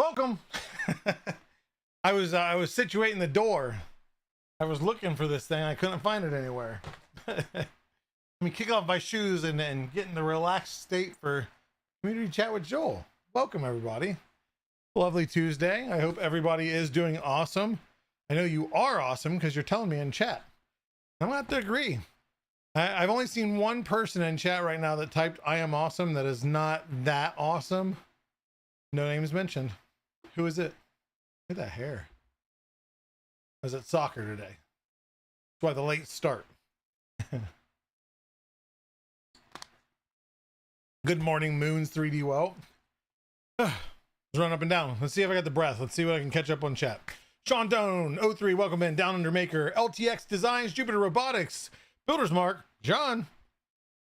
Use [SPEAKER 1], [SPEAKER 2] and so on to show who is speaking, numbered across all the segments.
[SPEAKER 1] Welcome. I was situating the door. I was looking for this thing. I couldn't find it anywhere. Let me kick off my shoes and get in the relaxed state for community chat with Joel. Welcome everybody. Lovely Tuesday. I hope everybody is doing awesome. I know you are awesome because you're telling me in chat. I'm gonna have to agree. I've only seen one person in chat right now that typed "I am awesome" that is not that awesome. No names mentioned. Who is it? Look at that hair. I was at soccer today. That's why the late start. Good morning, Moons 3D Well. Let's run up and down. Let's see if I got the breath. Let's see what I can catch up on chat. Sean Doan, 03, welcome in. Down Under Maker, LTX Designs, Jupiter Robotics, Builder's Mark, John,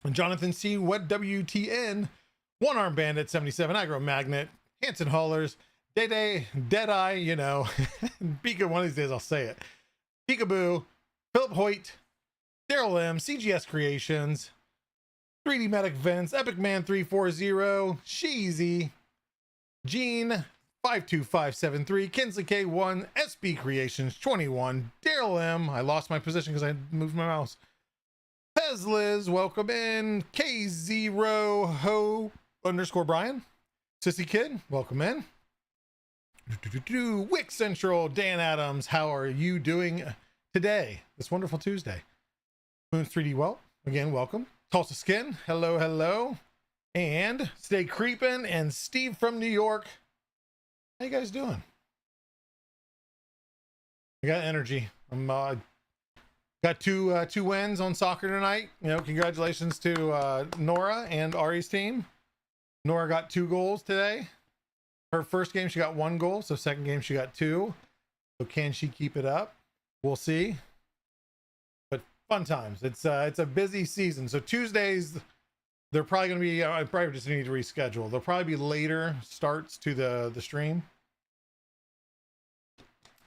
[SPEAKER 1] and Jonathan C. What WTN, One Arm Bandit, 77, Agro Magnet, Hanson Haulers, Deadeye, you know, Pika, one of these days I'll say it. Peekaboo, Philip Hoyt, Daryl M, CGS Creations, 3D Medic Vince, Epic Man 340, Sheezy, Gene 52573, Kinsley K1, SB Creations 21, Daryl M. I lost my position because I moved my mouse. Pez Liz, welcome in. K0 Ho _ Brian. Sissy Kid, welcome in. Wick Central, Dan Adams, how are you doing today? This wonderful Tuesday. Moons 3D Well, again, welcome. Tulsa Skin, hello, hello. And Stay Creepin' and Steve from New York. How you guys doing? I got energy. I'm got two wins on soccer tonight. You know, congratulations to Nora and Ari's team. Nora got 2 goals today. Her first game she got 1 goal, so second game she got 2. So can she keep it up? We'll see. But fun times. It's a busy season. So Tuesdays, they're probably going to be, I probably just need to reschedule. There'll probably be later starts to the stream.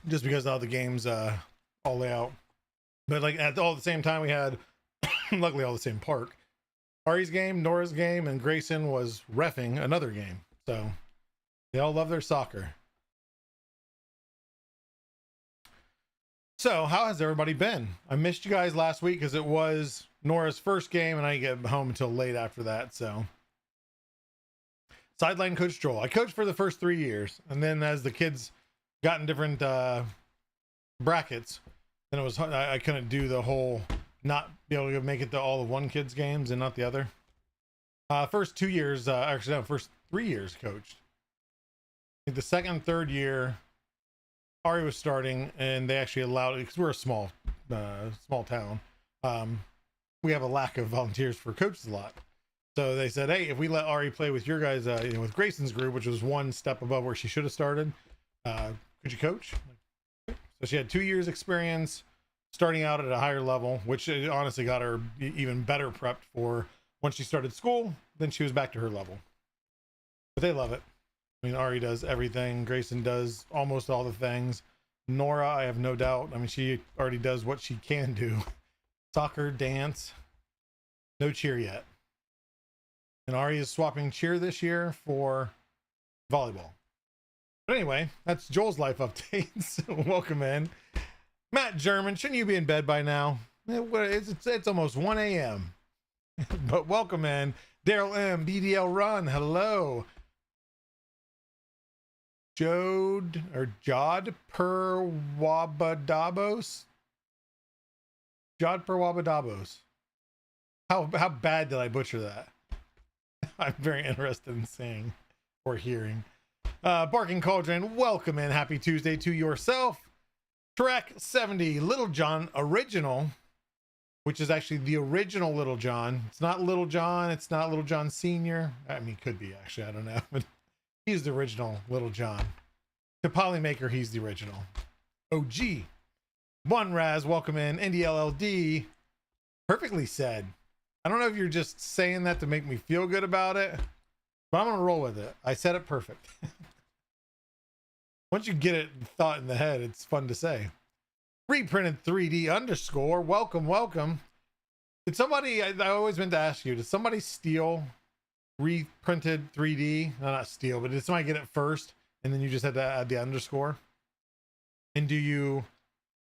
[SPEAKER 1] Just because all the games all lay out. But like at all the same time we had, luckily all the same park. Ari's game, Nora's game, and Grayson was reffing another game. So they all love their soccer. So how has everybody been? I missed you guys last week because it was Nora's first game and I didn't get home until late after that. So sideline coach Joel. I coached for the first 3 years, and then as the kids got in different brackets, then it was I couldn't do the whole not be able to make it to all of one kid's games and not the other. First 2 years, actually no, first 3 years coached. I think the second and third year Ari was starting, and they actually allowed it because we're a small town. We have a lack of volunteers for coaches a lot. So they said, hey, if we let Ari play with your guys, you know, with Grayson's group, which was one step above where she should have started, could you coach? So she had 2 years experience starting out at a higher level, which honestly got her even better prepped for once she started school, then she was back to her level. But they love it. I mean, Ari does everything. Grayson does almost all the things. Nora, I have no doubt. I mean, she already does what she can do. Soccer, dance, no cheer yet. And Ari is swapping cheer this year for volleyball. But anyway, that's Joel's life updates. Welcome in. Matt German, shouldn't you be in bed by now? It's almost 1 a.m. But welcome in. Daryl M, BDL Run, hello. Jod Per Wabadabos. Jod Per Wabadabos. How bad did I butcher that? I'm very interested in seeing or hearing. Barking Cauldron, welcome in. Happy Tuesday to yourself. Trek 70, Little John Original, which is actually the original Little John. It's not Little John. It's not Little John Sr. I mean, could be actually. I don't know. But he's the original Little John. To Polymaker, he's the original. OG. One Raz, welcome in. NDLLD. Perfectly said. I don't know if you're just saying that to make me feel good about it, but I'm going to roll with it. I said it perfect. Once you get it thought in the head, it's fun to say. Reprinted 3D _ welcome, welcome. Did somebody, I always meant to ask you, did somebody steal reprinted 3D? No, not steal, but did somebody get it first and then you just had to add the underscore? And do you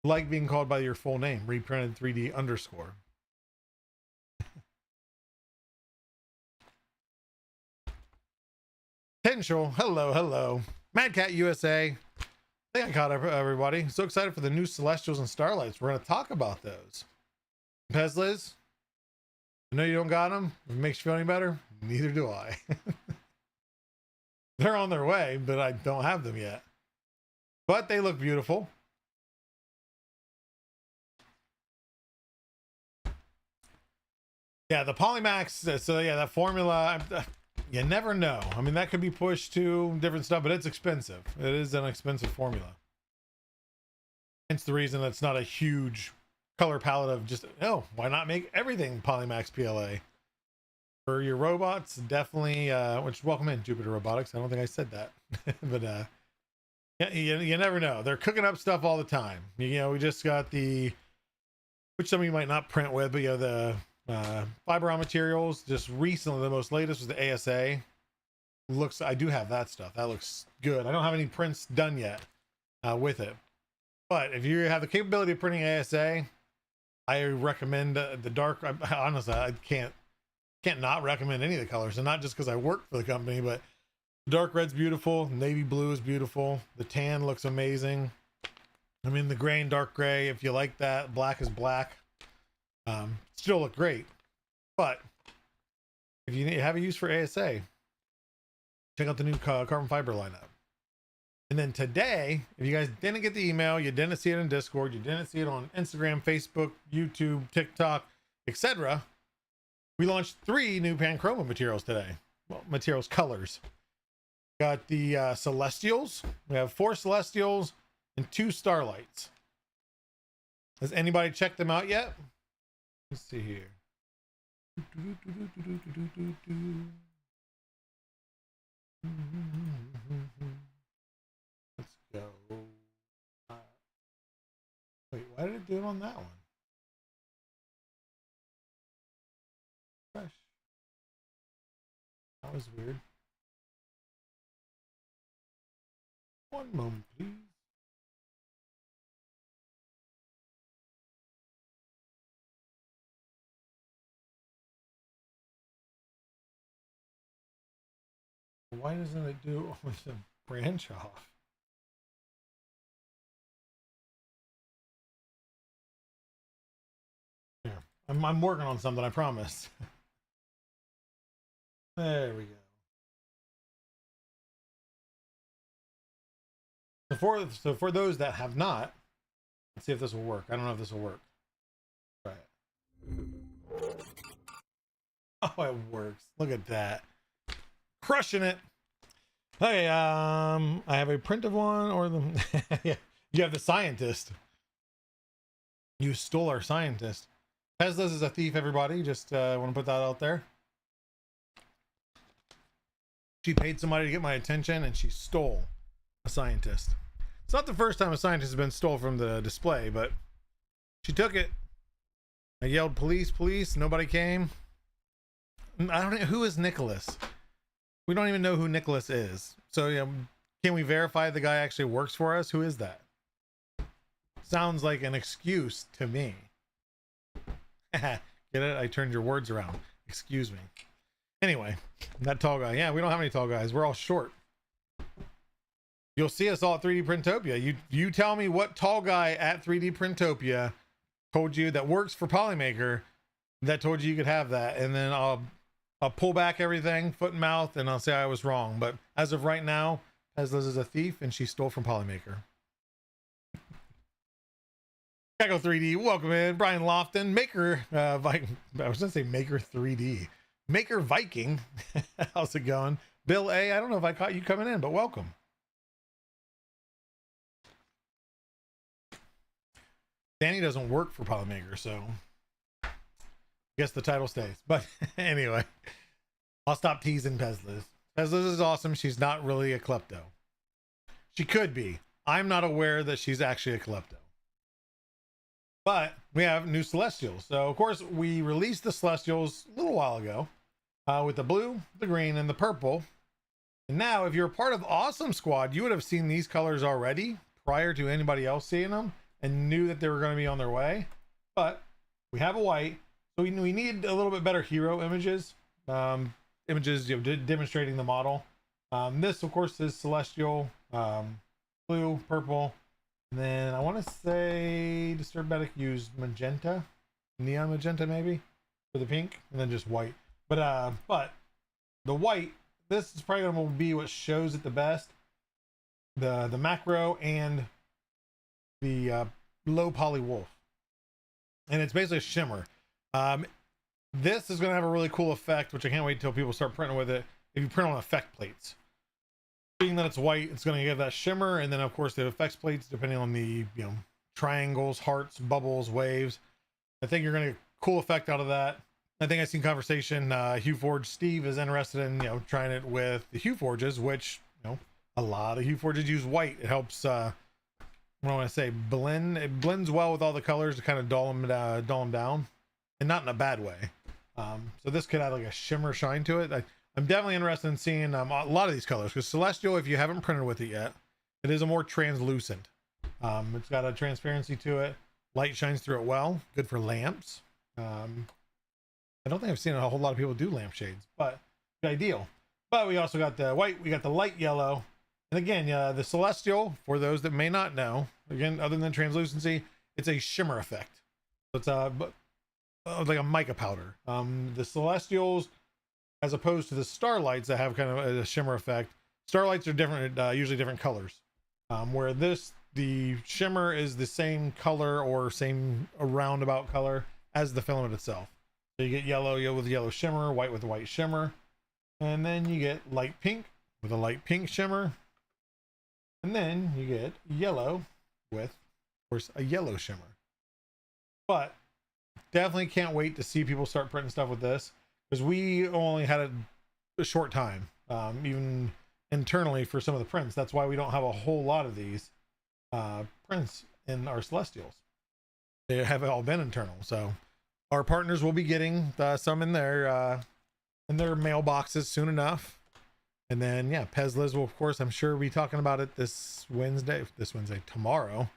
[SPEAKER 1] like being called by your full name, reprinted 3D underscore? Potential, hello. Mad Cat USA. I think I caught everybody. So excited for the new Celestials and Starlights. We're going to talk about those. Pezliz, I know you don't got them. If it makes you feel any better, neither do I. They're on their way, but I don't have them yet. But they look beautiful. Yeah, the Polymax. So yeah, that formula, you never know. I mean, that could be pushed to different stuff, but it's expensive. It is an expensive formula. Hence the reason that's not a huge color palette of just, oh, why not make everything Polymax PLA? For your robots, definitely, which welcome in Jupiter Robotics. I don't think I said that, but yeah, you never know. They're cooking up stuff all the time. You know, we just got the, which some of you might not print with, but you know, the fiber on materials. Just recently, the most latest was the ASA. Looks, I do have that stuff. That looks good. I don't have any prints done yet with it, but if you have the capability of printing ASA, I recommend the dark. Honestly, I can't not recommend any of the colors, and not just because I work for the company, but dark red's beautiful, navy blue is beautiful, the tan looks amazing. I mean, the gray and dark gray, if you like that, black is black, still look great. But if you have a use for ASA, check out the new carbon fiber lineup. And then today, if you guys didn't get the email, you didn't see it in Discord, you didn't see it on Instagram, Facebook, YouTube, TikTok, etc., we launched 3 new Panchroma materials today. Well, materials, colors. Got the Celestials. We have 4 Celestials and 2 Starlights. Has anybody checked them out yet? Let's see here. Let's go. Wait, why did it do it on that one? Fresh. That was weird. One moment, please. Why doesn't it do it with the branch off? Here, I'm working on something, I promise. There we go. So for those that have not, let's see if this will work. I don't know if this will work. Try it. Oh, it works. Look at that. Crushing it. Okay, I have a print of one, or the yeah, you have the scientist. You stole our scientist. Pezliz is a thief, everybody. Just want to put that out there. She paid somebody to get my attention, and she stole a scientist. It's not the first time a scientist has been stole from the display, but she took it. I yelled, police, police. Nobody came. I don't know. Who is Nicholas? We don't even know who Nicholas is. So, you know, can we verify the guy actually works for us? Who is that? Sounds like an excuse to me. Get it? I turned your words around. Excuse me. Anyway, that tall guy. Yeah, we don't have any tall guys. We're all short. You'll see us all at 3D Printopia. You tell me what tall guy at 3D Printopia told you that works for Polymaker that told you could have that, and then I'll pull back everything, foot and mouth, and I'll say I was wrong. But as of right now, Pezliz is a thief, and she stole from Polymaker. Echo 3D, welcome in. Brian Lofton, Maker Viking. I was gonna say Maker 3D. Maker Viking. How's it going? Bill A, I don't know if I caught you coming in, but welcome. Danny doesn't work for Polymaker, so I guess the title stays. But anyway, I'll stop teasing Pezliz. Pezliz is awesome. She's not really a klepto. She could be. I'm not aware that she's actually a klepto. But we have new Celestials. So, of course, we released the Celestials a little while ago with the blue, the green, and the purple. And now, if you're a part of Awesome Squad, you would have seen these colors already prior to anybody else seeing them and knew that they were going to be on their way. But we have a white, so we need a little bit better hero images. Images demonstrating the model. This, of course, is Celestial, blue, purple, and then I want to say Disturbatic used magenta, neon magenta maybe, for the pink, and then just white. But the white, this is probably going to be what shows it the best. The macro and the low poly wolf, and it's basically a shimmer. This is going to have a really cool effect, which I can't wait until people start printing with it. If you print on effect plates, being that it's white, it's going to give that shimmer, and then of course the effects plates, depending on the triangles, hearts, bubbles, waves. I think you're going to get a cool effect out of that. I think I've seen conversation. Hue Forge Steve is interested in trying it with the Hue Forges, which a lot of Hue Forges use white. It helps. What do I want to say? Blend. It blends well with all the colors to kind of dull them down, and not in a bad way. So this could add like a shimmer shine to it. I'm definitely interested in seeing a lot of these colors, because Celestial, if you haven't printed with it yet, it is a more translucent. It's got a transparency to it. Light shines through it well. Good for lamps. I don't think I've seen a whole lot of people do lampshades, but ideal. But we also got the white, we got the light yellow, and again, the Celestial, for those that may not know, again, other than translucency, it's a shimmer effect. So it's like a mica powder. The Celestials, as opposed to the Starlights that have kind of a shimmer effect, Starlights are different, usually different colors. Where the shimmer is the same color or same roundabout color as the filament itself. So you get yellow with yellow shimmer, white with white shimmer, and then you get light pink with a light pink shimmer, and then you get yellow with, of course, a yellow shimmer. But definitely can't wait to see people start printing stuff with this, because we only had a short time, even internally for some of the prints. That's why we don't have a whole lot of these prints in our Celestials. They have all been internal, so our partners will be getting some in their mailboxes soon enough. And then Pez Liz will, of course, I'm sure, be talking about it tomorrow.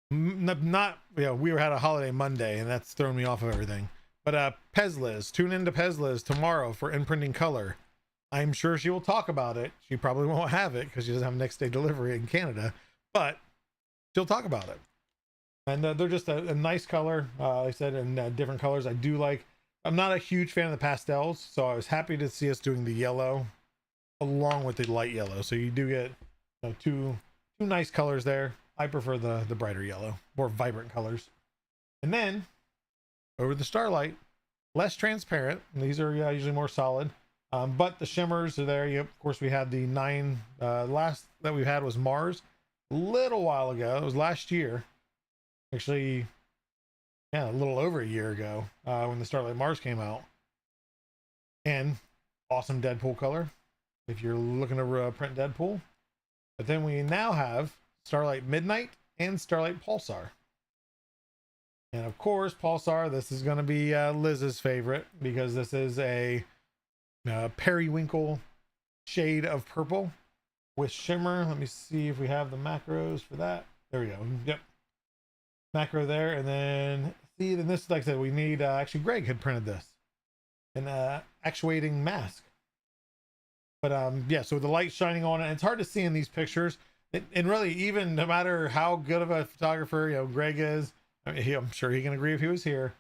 [SPEAKER 1] We had a holiday Monday, and that's thrown me off of everything. But Pez Liz, tune into Pez Liz tomorrow for Imprinting Color. I'm sure she will talk about it. She probably won't have it because she doesn't have next day delivery in Canada, but she'll talk about it. And they're just a nice color, like I said, in different colors. I'm not a huge fan of the pastels, so I was happy to see us doing the yellow along with the light yellow. So you do get two nice colors there. I prefer the brighter yellow, more vibrant colors. And then over the Starlight, less transparent. These are usually more solid, but the shimmers are there. Of course, we had the 9. Last that we had was Mars, a little while ago. It was last year. Actually, a little over a year ago, when the Starlight Mars came out. And awesome Deadpool color if you're looking to print Deadpool. But then we now have Starlight Midnight and Starlight Pulsar. And of course, Pulsar, this is going to be Liz's favorite, because this is a periwinkle shade of purple with shimmer. Let me see if we have the macros for that. There we go. Yep. Macro there. And then this, like I said, we need, actually Greg had printed this, an actuating mask. But so the light shining on it, and it's hard to see in these pictures. And really, even no matter how good of a photographer Greg is, I'm sure he can agree if he was here,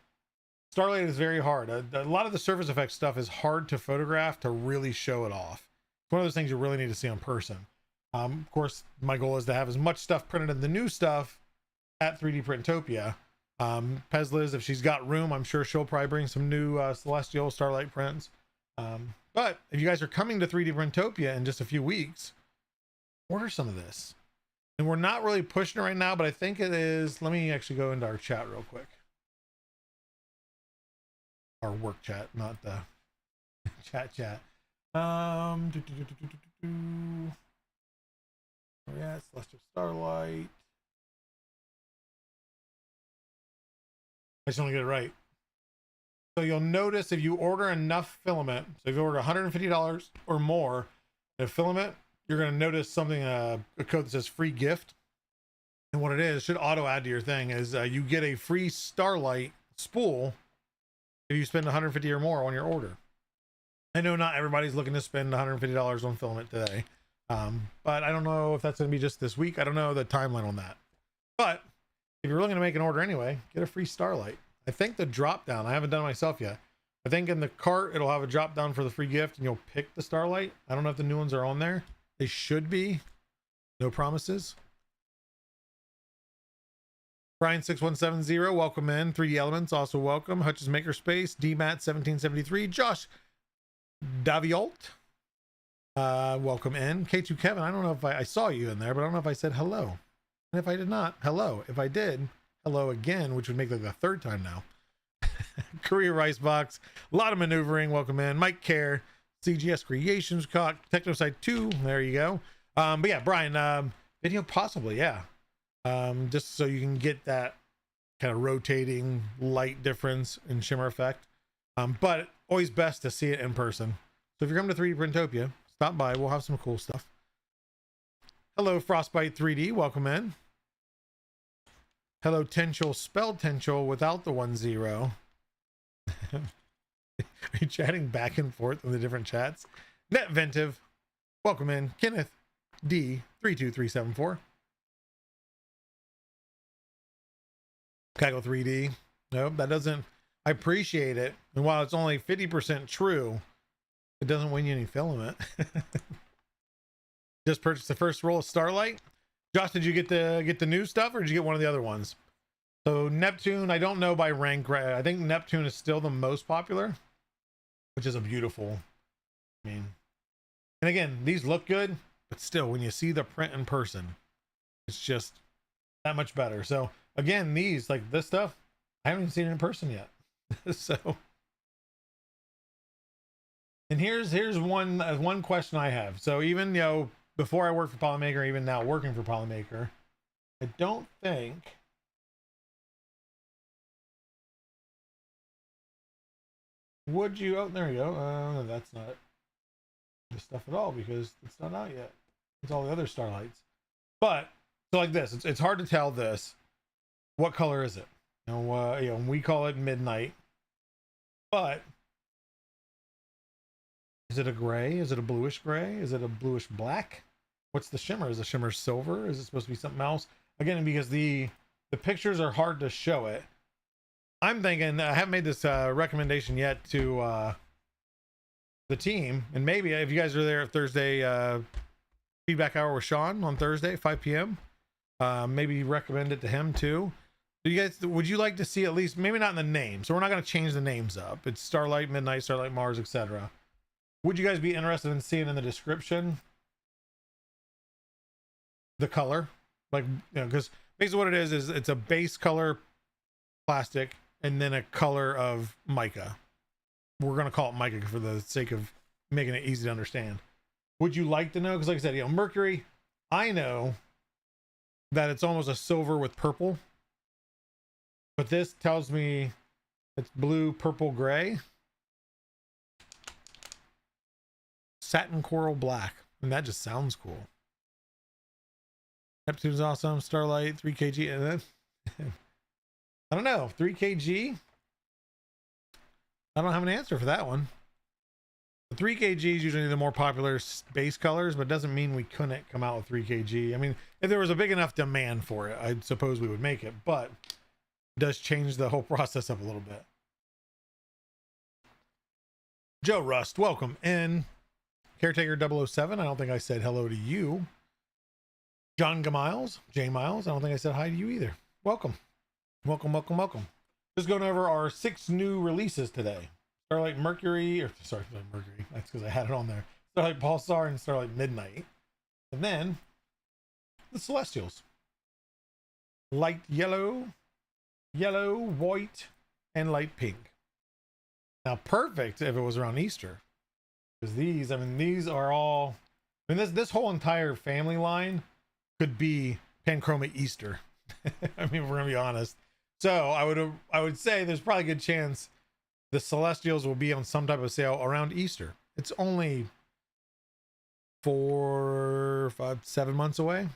[SPEAKER 1] Starlight is very hard. A lot of the surface effects stuff is hard to photograph to really show it off. It's one of those things you really need to see on person. Of course, my goal is to have as much stuff printed in the new stuff at 3D Printopia. Pez Liz, if she's got room, I'm sure she'll probably bring some new Celestial Starlight prints. But if you guys are coming to 3D Printopia in just a few weeks, order some of this. And we're not really pushing it right now, but I think it is. Let me actually go into our chat real quick. Our work chat, not the chat. Yeah, Celestial Starlight. I just want to get it right. So you'll notice if you order enough filament, so if you order $150 or more, a filament, you're going to notice something, a code that says free gift. And what it is, should auto add to your thing, is you get a free Starlight spool if you spend 150 or more on your order. I know not everybody's looking to spend $150 on filament today, but I don't know if that's going to be just this week. I don't know the timeline on that. But if you're looking to make an order anyway, get a free Starlight. I think the drop down, I haven't done it myself yet. I think in the cart, it'll have a drop down for the free gift and you'll pick the Starlight. I don't know if the new ones are on there. They should be. No promises. Brian6170, welcome in. 3D Elements, also welcome. Hutch's Makerspace, DMAT1773, Josh Davialt, welcome in. K2 Kevin, I don't know if I saw you in there, but I don't know if I said hello. And if I did not, hello. If I did, hello again, which would make like the third time now. Korea Rice Box, a lot of maneuvering, welcome in. Mike Care, CGS Creations, Technoside 2, there you go. But yeah, Brian, video possibly, yeah. Just so you can get that kind of rotating light difference and shimmer effect. But always best to see it in person. So if you're coming to 3D Printopia, stop by. We'll have some cool stuff. Hello, Frostbite 3D. Welcome in. Hello, Tenchel. Spelled Tenchel without the 10. Are you chatting back and forth in the different chats? Netventive. Welcome in. Kenneth D32374. Kaggle 3D. Nope, that doesn't. I appreciate it. And while it's only 50% true, it doesn't win you any filament. Just purchased the first roll of Starlight. Josh, did you get the new stuff or did you get one of the other ones? So Neptune, I don't know by rank. I think Neptune is still the most popular, which is a beautiful, I mean, and again, these look good, but still when you see the print in person, it's just that much better. So again, these, like this stuff, I haven't even seen it in person yet. So, and here's one question I have. So even, you know, before I worked for Polymaker, even now working for Polymaker, I don't think would you, oh, there you go. No, that's not this stuff at all because it's not out yet. It's all the other Starlights. But so like this, it's hard to tell this. What color is it? You know, we call it midnight, but is it a gray? Is it a bluish gray? Is it a bluish black? What's the shimmer? Is the shimmer silver? Is it supposed to be something else? Again, because the pictures are hard to show it. I'm thinking, I haven't made this recommendation yet to the team, and maybe if you guys are there at Thursday feedback hour with Sean on Thursday 5 p.m. Maybe recommend it to him too. You guys, would you like to see at least, maybe not in the name, so we're not going to change the names up. It's Starlight, Midnight, Starlight, Mars, etc. Would you guys be interested in seeing in the description the color? Like, you know, because basically what it is it's a base color plastic and then a color of mica. We're going to call it mica for the sake of making it easy to understand. Would you like to know? Because like I said, you know, Mercury, I know that it's almost a silver with purple. But this tells me it's blue, purple, gray. Satin coral black. And that just sounds cool. Neptune's awesome. Starlight, 3 kg. And then, I don't know. 3 kg? I don't have an answer for that one. The 3 kg is usually the more popular base colors, but it doesn't mean we couldn't come out with 3 kg. I mean, if there was a big enough demand for it, I suppose we would make it. But does change the whole process up a little bit. Joe Rust, welcome in. Caretaker 007, I don't think I said hello to you. John Miles, J Miles, I don't think I said hi to you either. Welcome. Welcome, welcome, welcome. Just going over our 6 new releases today. Starlight Mercury, or sorry, Mercury, that's because I had it on there. Starlight Pulsar and Starlight Midnight. And then the Celestials. Light yellow, white, and light pink. Now, perfect if it was around Easter, because these, I mean, these are all. I mean, this whole entire family line could be Panchroma Easter. I mean, we're gonna be honest. So I would say there's probably a good chance the Celestials will be on some type of sale around Easter. It's only 4, 5, 7 months away.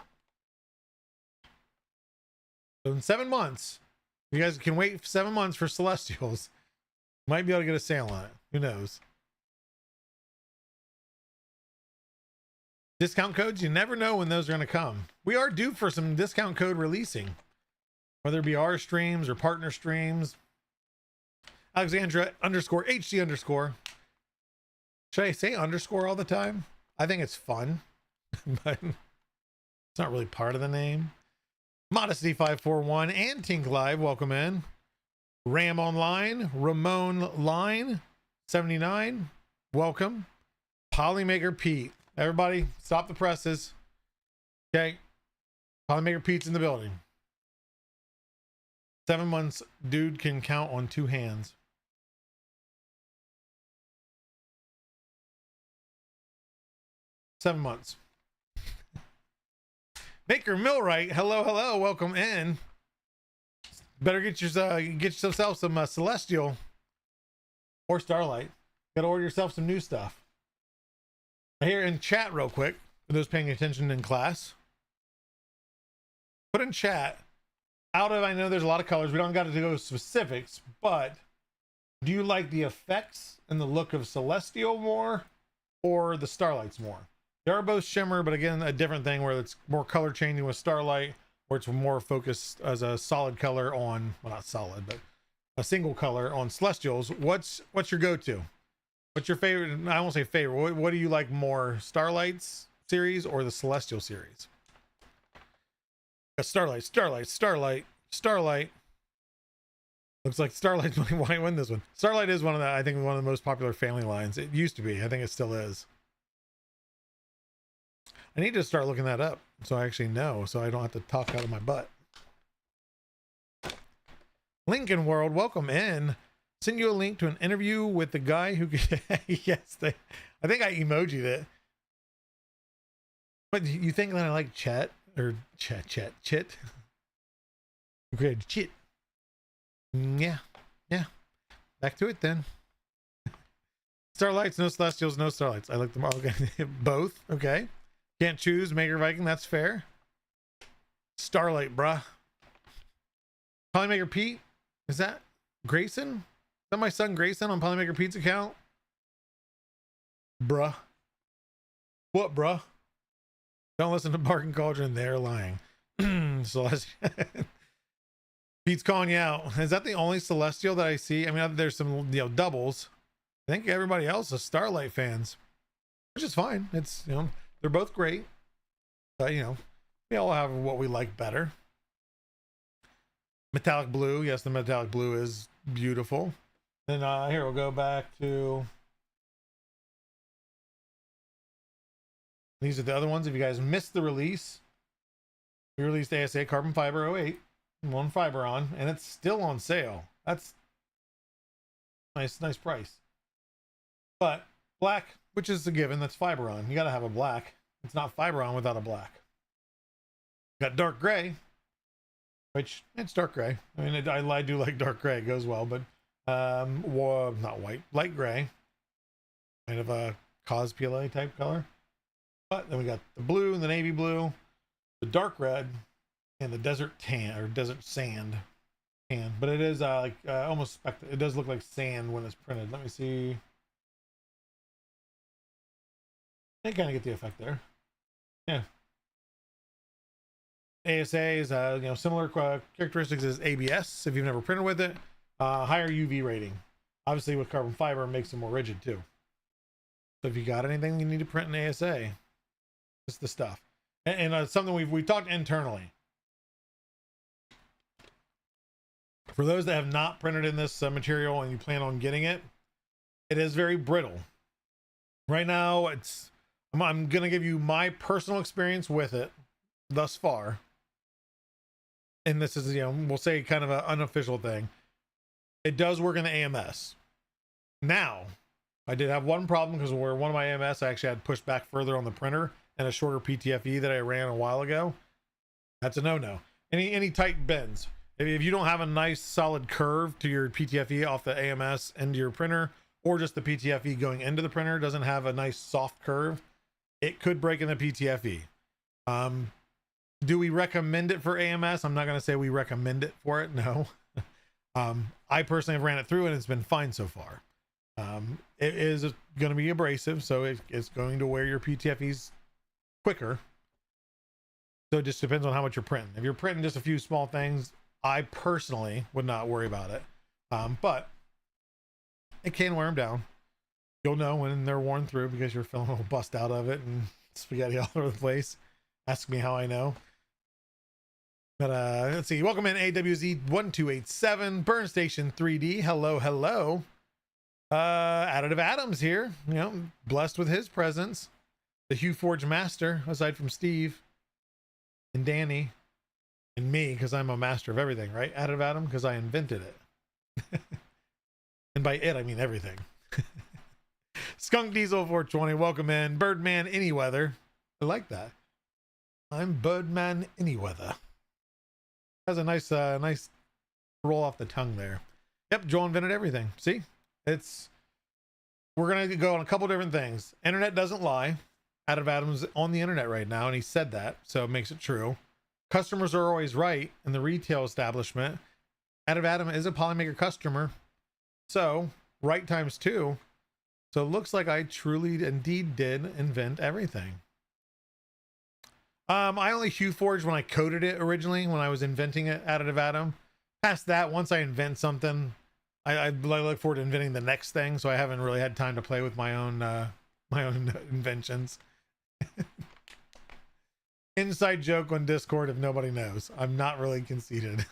[SPEAKER 1] So in 7 months, you guys can wait 7 months for Celestials. Might be able to get a sale on it. Who knows? Discount codes, you never know when those are going to come. We are due for some discount code releasing, whether it be our streams or partner streams. Alexandra _ HC_. Should I say underscore all the time? I think it's fun, but it's not really part of the name. Modesty 541 and Tink Live, welcome in. Ram Online, Ramon Line 79, welcome. Polymaker Pete. Everybody, stop the presses. Okay. Polymaker Pete's in the building. 7 months, dude can count on 2 hands. Seven months. Maker Millwright, hello, welcome in. Better get yourself some Celestial or Starlight. Gotta order yourself some new stuff. Here in chat real quick, for those paying attention in class, put in chat, I know there's a lot of colors, we don't got to go specifics, but do you like the effects and the look of Celestial more or the Starlights more? They are both shimmer, but again, a different thing where it's more color changing with Starlight, where it's more focused as a solid color on, well, not solid, but a single color on Celestials. What's your go-to? What's your favorite? I won't say favorite. What do you like more, Starlights series or the Celestial series? Starlight. Looks like Starlight's why win this one. Starlight is one of the most popular family lines. It used to be. I think it still is. I need to start looking that up so I actually know, so I don't have to talk out of my butt. Lincoln World, welcome in. Send you a link to an interview with the guy who yes, I think I emojied it. But you think that I like Chet or Chit? Okay, Chit. Yeah. Back to it then. Starlights, no Celestials, no Starlights. I like them all. Okay. Both. Okay. Can't choose. Maker Viking, that's fair. Starlight, bruh. Polymaker Pete, is that Grayson? Is that my son Grayson on Polymaker Pete's account? Bruh. What, bruh? Don't listen to Barking Cauldron, they're lying. Pete's calling you out. Is that the only Celestial that I see? I mean, there's some, doubles. I think everybody else is Starlight fans, which is fine. It's, they're both great, but we all have what we like better. Metallic blue, yes, the metallic blue is beautiful. Then here we'll go back to, these are the other ones. If you guys missed the release, we released ASA Carbon Fiber 08, one fiber on, and it's still on sale. That's nice price. But black, which is a given, that's fiber on. You got to have a black. It's not fiber on without a black. Got dark gray, which it's dark gray. I mean, I do like dark gray. It goes well, but not white, light gray, kind of a cause PLA type color. But then we got the blue and the navy blue, the dark red, and the desert tan or desert sand tan. But it is almost it does look like sand when it's printed. Let me see. I kind of get the effect there. Yeah. ASA is similar characteristics as ABS if you've never printed with it. Higher UV rating. Obviously with carbon fiber it makes it more rigid too. So if you got anything you need to print in ASA, it's the stuff. And something we talked internally. For those that have not printed in this material and you plan on getting it, it is very brittle. Right now I'm going to give you my personal experience with it thus far. And this is, we'll say kind of an unofficial thing. It does work in the AMS. Now, I did have one problem because where one of my AMS I actually had pushed back further on the printer and a shorter PTFE that I ran a while ago. That's a no-no. Any tight bends. If you don't have a nice solid curve to your PTFE off the AMS into your printer, or just the PTFE going into the printer doesn't have a nice soft curve, it could break in the PTFE. Do we recommend it for AMS? I'm not going to say we recommend it for it. No. I personally have ran it through and it's been fine so far. It is going to be abrasive, so it's going to wear your PTFEs quicker. So it just depends on how much you're printing. If you're printing just a few small things, I personally would not worry about it. But it can wear them down. You'll know when they're worn through because you're feeling a little bust out of it and spaghetti all over the place. Ask me how I know. But let's see. Welcome in AWZ1287, Burn Station 3D. Hello, hello. Additive Adams here. You know, blessed with his presence. The Hugh Forge master, aside from Steve and Danny and me, because I'm a master of everything, right? Additive Adam, because I invented it. And by it, I mean everything. Skunk Diesel 420, welcome in. Birdman Any Weather. I like that. I'm Birdman Any Weather. Has a nice nice roll off the tongue there. Yep, Joel invented everything. See? We're gonna go on a couple different things. Internet doesn't lie. Additive Adam's on the internet right now, and he said that, so it makes it true. Customers are always right in the retail establishment. Additive Adam is a Polymaker customer, so right times two. So it looks like I truly indeed did invent everything. I only Hue forged when I coded it originally, when I was inventing it, Additive Adam. Past that, once I invent something, I look forward to inventing the next thing, so I haven't really had time to play with my own inventions. Inside joke on Discord if nobody knows. I'm not really conceited.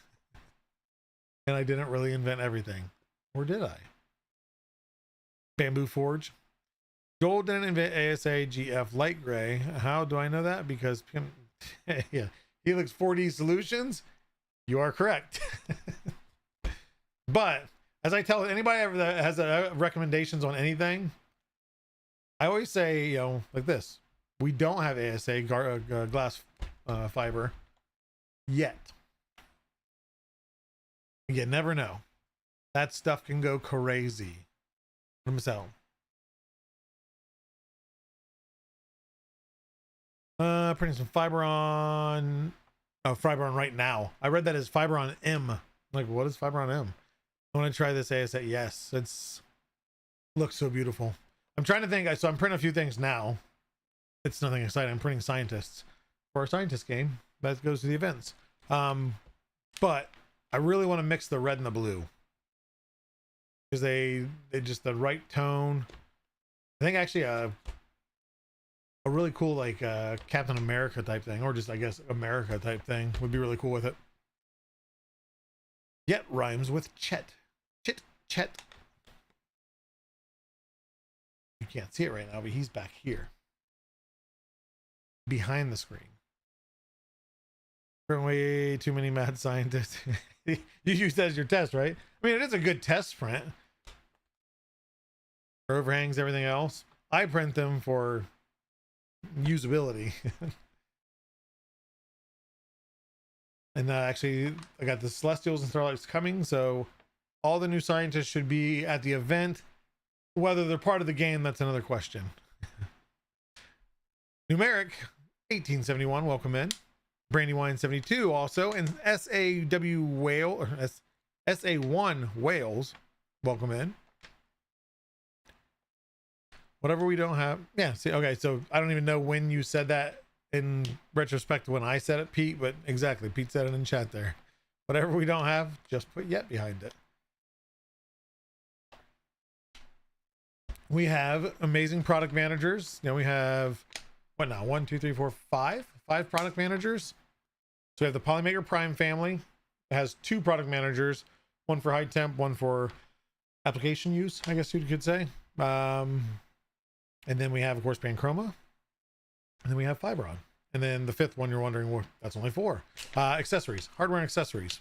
[SPEAKER 1] And I didn't really invent everything. Or did I? Bamboo Forge. Joel didn't invent ASA GF light gray. How do I know that? Because yeah, Helix 4D Solutions. You are correct. But as I tell anybody ever that has recommendations on anything, I always say, you know, like this: we don't have ASA glass fiber yet. You never know. That stuff can go crazy. Let me sell. Putting some fiber on. Oh, fiber on right now. I read that as fiber on M. I'm like, what is fiber on M? I want to try this ASA. Yes, it's looks so beautiful. I'm trying to think. So I'm printing a few things now. It's nothing exciting. I'm printing scientists for our scientist game that goes to the events. But I really want to mix the red and the blue because they just the right tone. I think actually a really cool like Captain America type thing, or just I guess America type thing would be really cool with it. Yet rhymes with Chet. Chet. You can't see it right now, but he's back here behind the screen. Way too many mad scientists. You use that as your test, right? I mean, it is a good test print. For overhangs, everything else. I print them for usability. And actually, I got the Celestials and Starlights coming, so all the new scientists should be at the event. Whether they're part of the game, that's another question. Numeric 1871, welcome in. Brandywine 72 also, and SAW Whale or SA1 Wales, welcome in. Whatever we don't have, yeah. See, okay, so I don't even know when you said that in retrospect to when I said it, Pete, but exactly, Pete said it in chat there. Whatever we don't have, just put yet behind it. We have amazing product managers. You know, we have what now? 1, 2, 3, 4, 5 product managers. So we have the Polymaker Prime family. It has 2 product managers, one for high temp, one for application use, I guess you could say. And then we have, of course, Panchroma. And then we have Fibron. And then the 5th one, you're wondering, well, that's only 4. Accessories, hardware and accessories.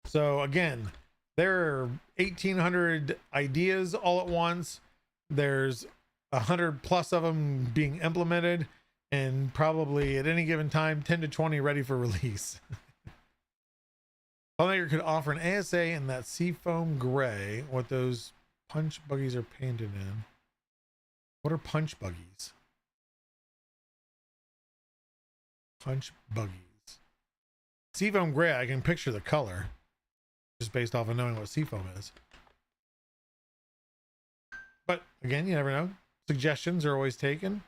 [SPEAKER 1] So again, there are 1,800 ideas all at once. There's 100 plus of them being implemented, and probably at any given time, 10 to 20 ready for release. Polymaker could offer an ASA in that seafoam gray, what those punch buggies are painted in. What are punch buggies? Punch buggies. Seafoam gray, I can picture the color just based off of knowing what seafoam is. But again, you never know. Suggestions are always taken.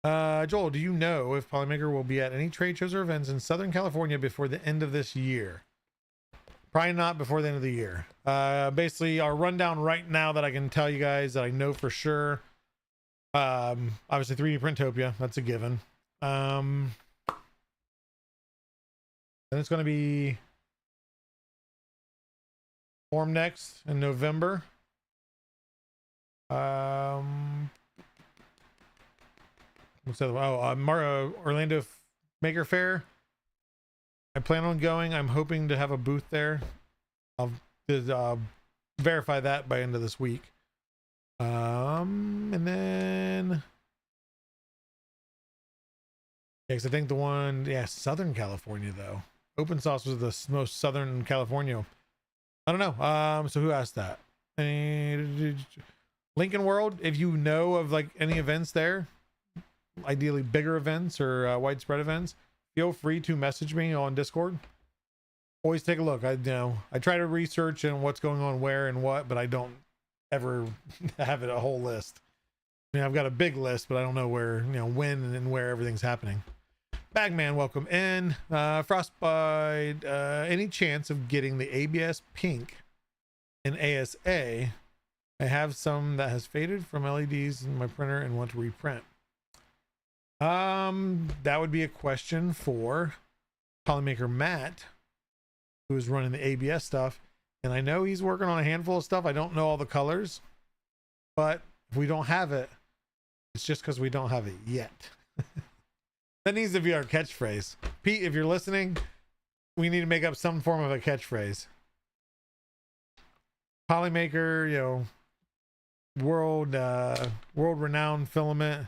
[SPEAKER 1] Joel, do you know if Polymaker will be at any trade shows or events in Southern California before the end of this year? Probably not before the end of the year. Basically, our rundown right now that I can tell you guys that I know for sure. Obviously, 3D Printopia, that's a given. Then it's going to be Form Next in November. What's the other? Orlando Maker Faire. I plan on going. I'm hoping to have a booth there. I'll verify that by end of this week. And then because I think the one, Southern California though. Open Source was the most Southern California. I don't know. So who asked that? Lincoln World. If you know of like any events there, ideally bigger events or widespread events, feel free to message me on Discord. Always take a look. I try to research and what's going on where and what, but I don't ever have it a whole list. I mean, I've got a big list, but I don't know where, when and where everything's happening. Bagman, welcome in. Frostbite, any chance of getting the ABS pink in ASA? I have some that has faded from LEDs in my printer and want to reprint. That would be a question for Polymaker Matt, who is running the ABS stuff. And I know he's working on a handful of stuff. I don't know all the colors, but if we don't have it, it's just because we don't have it yet. That needs to be our catchphrase. Pete, if you're listening, we need to make up some form of a catchphrase. Polymaker, world renowned filament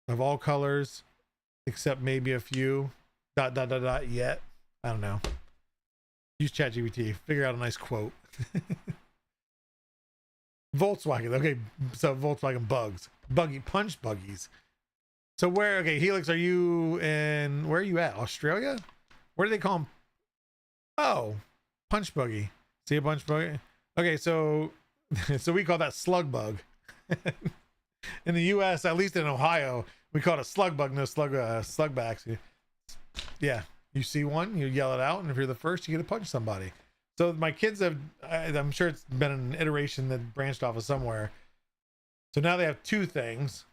[SPEAKER 1] of all colors, except maybe a few. ... Yet. I don't know. Use ChatGPT. Figure out a nice quote. Volkswagen. Okay, so Volkswagen bugs. Punch buggies. So Helix, are you in, where are you at? Australia? Where do they call them? Oh, punch buggy. See a punch buggy? Okay, so we call that slug bug. In the US, at least in Ohio, we call it a slug bug, no slug backs. Yeah, you see one, you yell it out, and if you're the first, you get to punch somebody. So my kids I'm sure it's been an iteration that branched off of somewhere. So now they have two things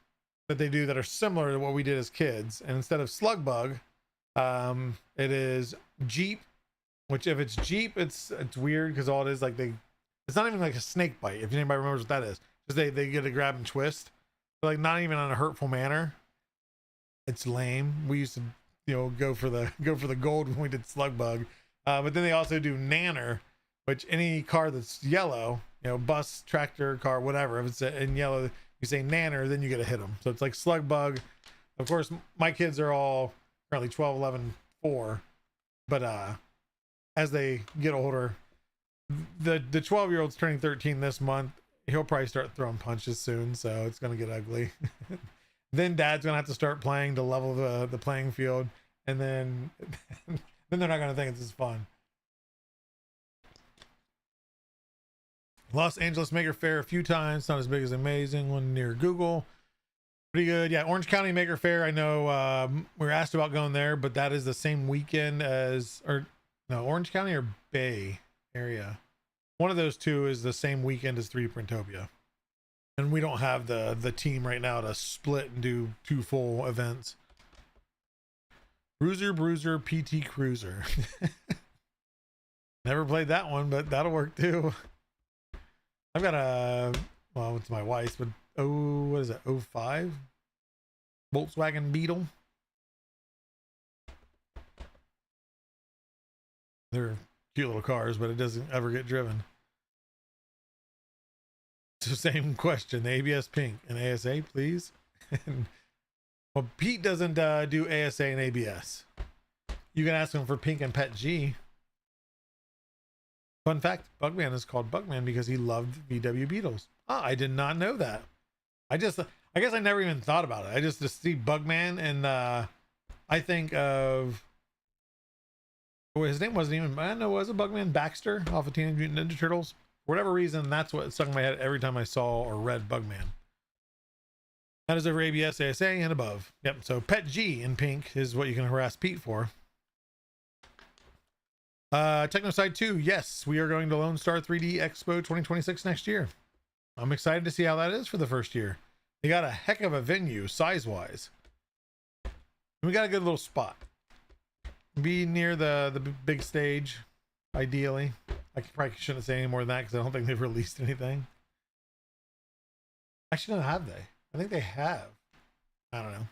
[SPEAKER 1] that they do that are similar to what we did as kids. And instead of slug bug, it is Jeep, which if it's Jeep, it's weird because all it is it's not even like a snake bite. If anybody remembers what that is, because they get to grab and twist, but like not even in a hurtful manner. It's lame. We used to, go for the gold when we did slug bug. But then they also do nanner, which any car that's yellow, bus, tractor, car, whatever, if it's in yellow, you say nanner, then you get to hit them. So it's like slug bug. Of course, my kids are all currently 12, 11, 4. But as they get older, the 12-year-old's turning 13 this month. He'll probably start throwing punches soon, so it's going to get ugly. Then dad's going to have to start playing to level the playing field. And then they're not going to think it's as fun. Los Angeles Maker Faire a few times, not as big as Amazing, one near Google. Pretty good. Yeah, Orange County Maker Faire, I know we were asked about going there, but that is the same weekend Orange County or Bay area. One of those two is the same weekend as 3D Printopia. And we don't have the team right now to split and do 2 full events. Bruiser PT Cruiser. Never played that one, but that'll work too. I've got it's my wife's, but what is it? 05 Volkswagen Beetle. They're cute little cars, but it doesn't ever get driven. So same question, the ABS pink and ASA, please. Well, Pete doesn't do ASA and ABS. You can ask him for pink and Pet G. Fun fact, Bugman is called Bugman because he loved VW Beetles. I did not know that. I guess I never even thought about it. I just see Bugman, and I think of, well, his name wasn't even, I don't know, was it Bugman Baxter off of Teenage Mutant Ninja Turtles? For whatever reason, that's what stuck in my head every time I saw or read Bugman. That is over ABS, ASA, and above. Yep, so Pet G in pink is what you can harass Pete for. Technoside 2, yes, we are going to Lone Star 3D Expo 2026 next year. I'm excited to see how that is for the first year. We got a heck of a venue, size-wise. We got a good little spot. Be near the big stage, ideally. I probably shouldn't say any more than that because I don't think they've released anything. Actually, no, have they? I think they have. I don't know.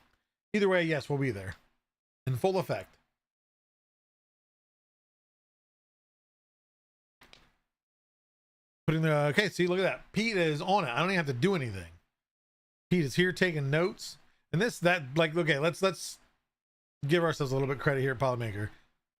[SPEAKER 1] Either way, yes, we'll be there. In full effect. Putting the, okay, see, look at that. Pete is on it. I don't even have to do anything. Pete is here taking notes. And like, okay, let's give ourselves a little bit of credit here at Polymaker.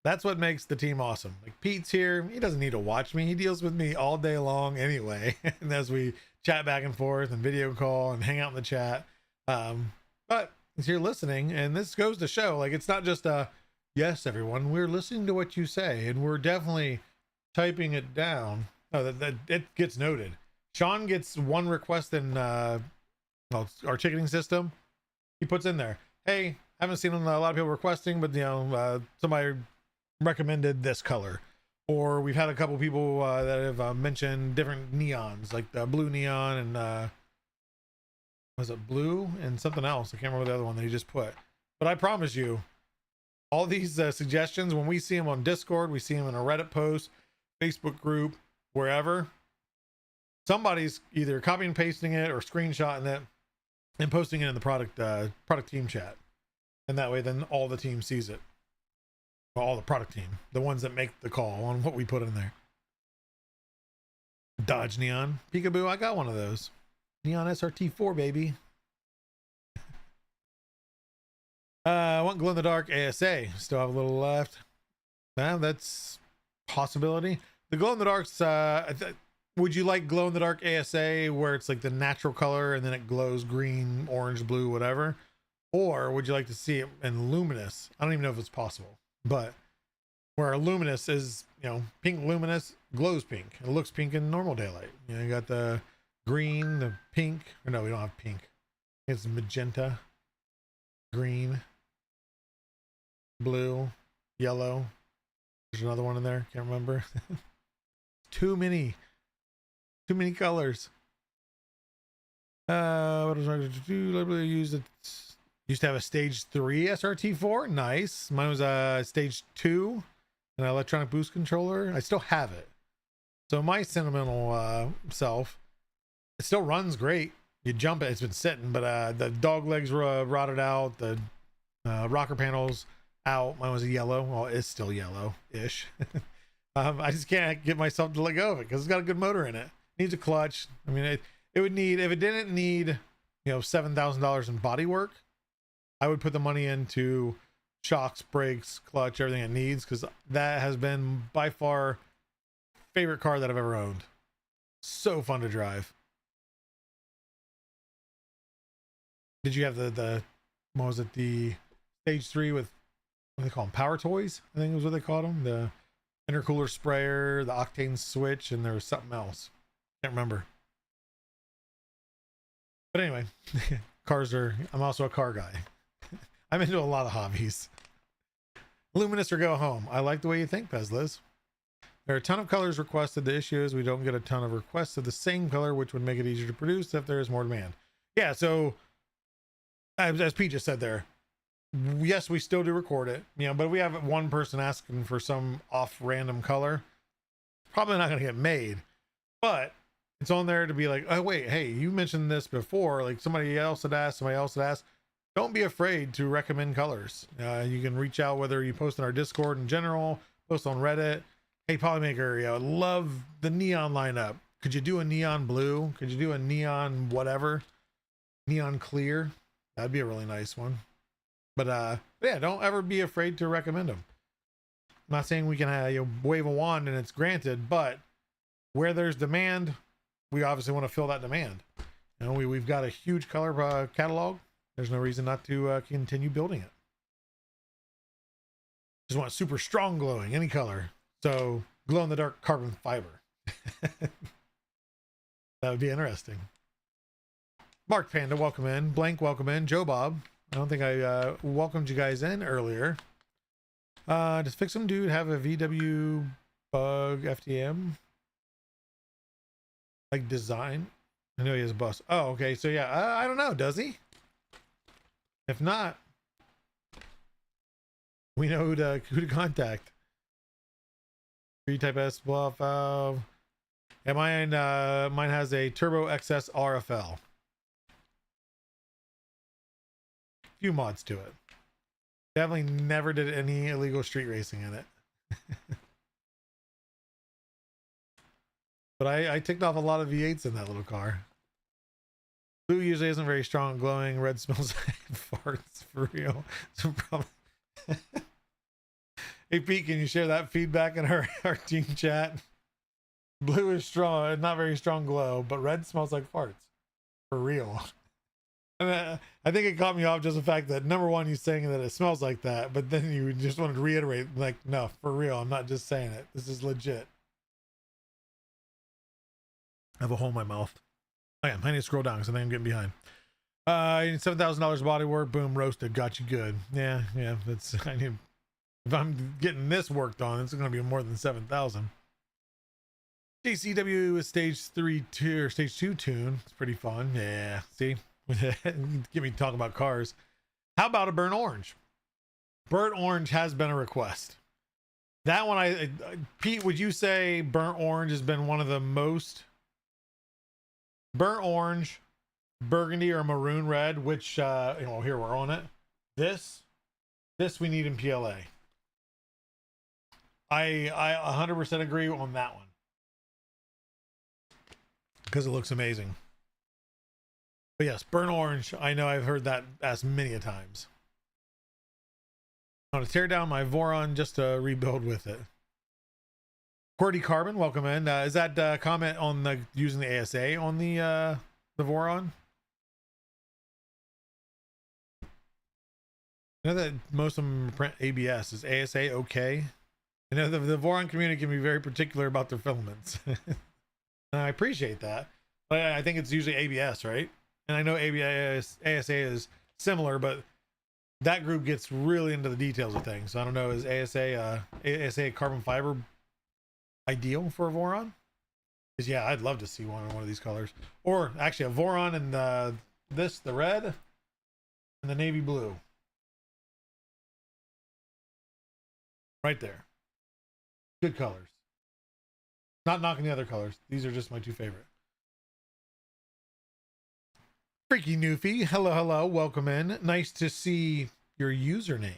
[SPEAKER 1] That's what makes the team awesome. Like, Pete's here. He doesn't need to watch me. He deals with me all day long anyway. And as we chat back and forth and video call and hang out in the chat. But he's here listening, and this goes to show, like, it's not just yes, everyone, we're listening to what you say, and we're definitely typing it down. No, that it gets noted. Sean gets one request in well, our ticketing system. He puts in there, hey, haven't seen a lot of people requesting, but somebody recommended this color, or we've had a couple people that have mentioned different neons, like the blue neon and was it blue and something else? I can't remember the other one that he just put. But I promise you, all these suggestions, when we see them on Discord, we see them in a Reddit post, Facebook group, wherever, somebody's either copying and pasting it or screenshotting it and posting it in the product team chat, and that way then all the team sees it. Well, all the product team, the ones that make the call on what we put in there. Dodge Neon Peekaboo, I got one of those. Neon SRT4, baby. I want glow in the dark ASA. Still have a little left. That's possibility. The glow in the darks, would you like glow in the dark ASA where it's like the natural color and then it glows green, orange, blue, whatever? Or would you like to see it in luminous? I don't even know if it's possible, but where a luminous is, pink luminous glows pink. It looks pink in normal daylight. You got the green, the pink, or no, we don't have pink. It's magenta, green, blue, yellow. There's another one in there. Can't remember. Too many colors. What was I going to do? I used to have a stage 3 SRT4. Nice. Mine was a stage 2, an electronic boost controller. I still have it. So my sentimental self, it still runs great. You jump it, it's been sitting, but the dog legs were rotted out, the rocker panels out. Mine was a yellow. Well, it's still yellow-ish. I just can't get myself to let go of it because it's got a good motor in it. Needs a clutch. I mean, it would need, if it didn't need, $7,000 in body work, I would put the money into shocks, brakes, clutch, everything it needs, because that has been by far favorite car that I've ever owned. So fun to drive. Did you have the what was it, the stage 3 with, what do they call them, power toys? I think was what they called them. The intercooler sprayer, the octane switch, and there was something else. Can't remember. But anyway, I'm also a car guy. I'm into a lot of hobbies. Luminous or go home. I like the way you think, Pezliz. There are a ton of colors requested. The issue is we don't get a ton of requests of the same color, which would make it easier to produce if there is more demand. Yeah, so as Pete just said there, yes, we still do record it, but we have one person asking for some off random color. Probably not going to get made, but it's on there to be like, oh wait, hey, you mentioned this before, like somebody else had asked. Don't be afraid to recommend colors. You can reach out, whether you post on our Discord in general, post on Reddit. Hey, Polymaker, I love the neon lineup. Could you do a neon blue? Could you do a neon whatever? Neon clear? That'd be a really nice one. But yeah, don't ever be afraid to recommend them. I'm not saying we can wave a wand and it's granted, but where there's demand, we obviously want to fill that demand. You know, we've got a huge color catalog. There's no reason not to continue building it. Just want super strong glowing, any color. So glow in the dark carbon fiber. That would be interesting. Mark Panda, welcome in. Blank, welcome in. Joe Bob, I don't think I welcomed you guys in earlier. Does Fix 'em Dude have a VW bug FDM? Like design? I know he has a bus. Oh, okay. So yeah, I don't know. Does he? If not, we know who to contact. 3 Type S bluff valve. Yeah, mine has a Turbo XS RFL. Few mods to it. Definitely never did any illegal street racing in it. But I ticked off a lot of V8s in that little car. Blue usually isn't very strong glowing. Red smells like farts for real. So probably. Hey Pete, can you share that feedback in our team chat? Blue is strong, not very strong glow, but red smells like farts. For real. And I think it caught me off just the fact that number one, you're saying that it smells like that, but then you just wanted to reiterate, like, no, for real, I'm not just saying it. This is legit. I have a hole in my mouth. Oh yeah, I need to scroll down because I think I'm getting behind. I need $7,000 body work. Boom, roasted. Got you good. Yeah. That's. I need. If I'm getting this worked on, it's going to be more than 7,000. JCW is stage 2 tune. It's pretty fun. Yeah. See, get me talking about cars. How about a burnt orange? Burnt orange has been a request. That one, Pete, would you say burnt orange has been one of the most? Burnt orange, burgundy, or maroon red, which here we're on it. This we need in PLA. I 100% agree on that one because it looks amazing. But yes, burnt orange, I know I've heard that asked many a times. I want to tear down my Voron just to rebuild with it. Qwerty Carbon, welcome in. Is that comment on the using the ASA on the Voron? I know that most of them print ABS. Is ASA okay? I know the Voron community can be very particular about their filaments. And I appreciate that. But I think it's usually ABS, right? And I know ASA is similar, but that group gets really into the details of things. So I don't know, is ASA carbon fiber ideal for a Voron? Because yeah, I'd love to see one of these colors. Or actually a Voron and the red and the navy blue. Right there. Good colors. Not knocking the other colors. These are just my two favorite. Freaky Newfie, hello, welcome in. Nice to see your username.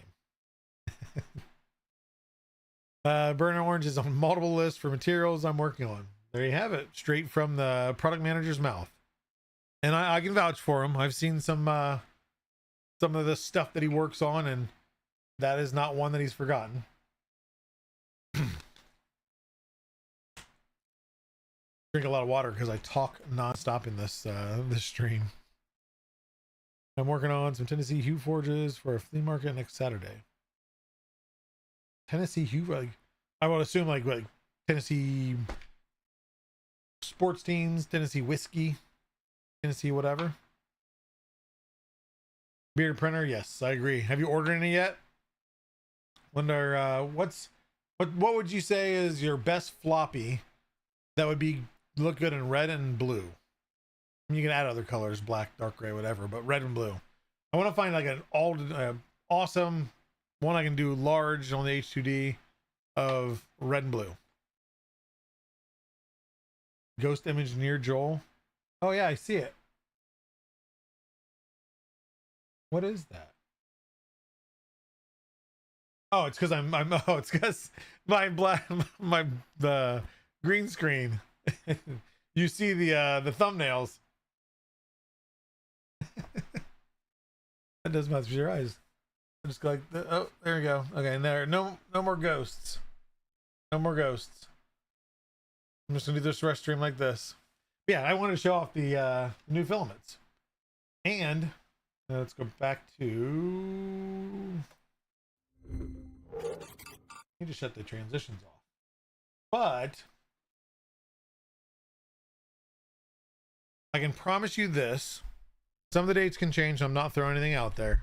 [SPEAKER 1] Burnt orange is on multiple lists for materials I'm working on. There you have it, straight from the product manager's mouth. And I can vouch for him. I've seen some of the stuff that he works on, and that is not one that he's forgotten. Drink a lot of water because I talk nonstop in this stream. I'm working on some Tennessee hue forges for a flea market next Saturday. Tennessee hue, like I would assume like Tennessee sports teams, Tennessee whiskey, Tennessee whatever. Beard printer, yes, I agree. Have you ordered any yet? Wonder what would you say is your best floppy that would look good in red and blue? You can add other colors, black, dark gray, whatever, but red and blue. I want to find like an awesome one I can do large on the H2D of red and blue. Ghost image near Joel. Oh yeah, I see it. What is that? Oh, it's because it's because the green screen. You see the thumbnails. That does match your eyes. I just go like, oh, there we go. Okay, and there, no more ghosts. No more ghosts. I'm just gonna do this rest stream like this. Yeah, I wanted to show off the new filaments. And let's go back to... I need to shut the transitions off. But I can promise you this. Some of the dates can change. I'm not throwing anything out there.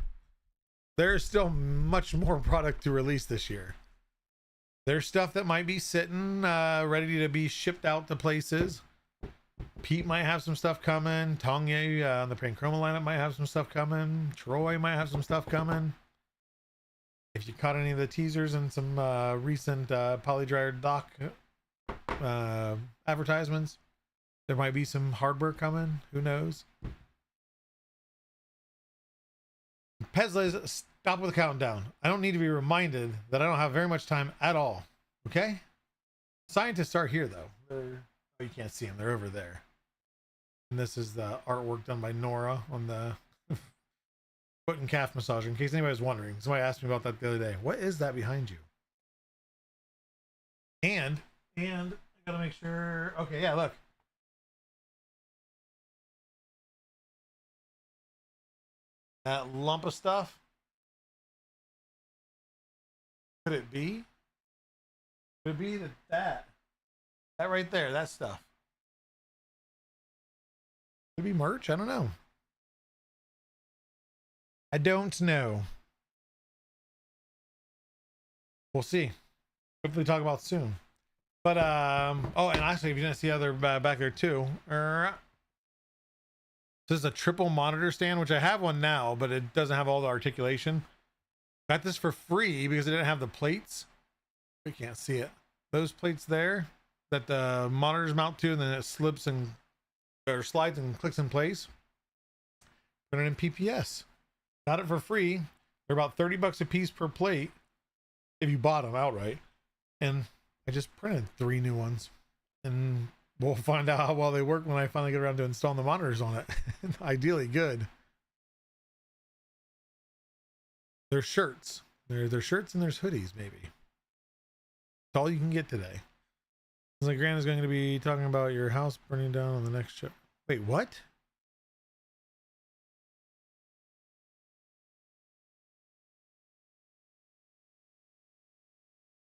[SPEAKER 1] There's still much more product to release this year. There's stuff that might be sitting ready to be shipped out to places. Pete might have some stuff coming. Tongye on the Pain Chroma lineup might have some stuff coming. Troy might have some stuff coming. If you caught any of the teasers and some recent Polydryer dock advertisements, there might be some hardware coming. Who knows? Pezles, stop with the countdown. I don't need to be reminded that I don't have very much time at all. Okay? Scientists are here, though. Oh, you can't see them. They're over there. And this is the artwork done by Nora on the foot and calf massager. In case anybody's wondering, somebody asked me about that the other day. What is that behind you? And I gotta make sure. Okay, yeah, look. That lump of stuff. Could it be? Could it be that right there, that stuff? Could it be merch? I don't know. I don't know. We'll see. Hopefully talk about it soon. But oh, and actually, if you didn't see other back there too, this is a triple monitor stand, which I have one now, but it doesn't have all the articulation. Got this for free because it didn't have the plates. We can't see it. Those plates there that the monitors mount to, and then it slips and or slides and clicks in place. Put it in PPS. Got it for free. They're about $30 a piece per plate if you bought them outright. And I just printed 3 new ones, and we'll find out how well they work when I finally get around to installing the monitors on it. Ideally good. There's shirts. There's shirts and there's hoodies, maybe. That's all you can get today. It's like Grant is going to be talking about your house burning down on the next show. Wait, what?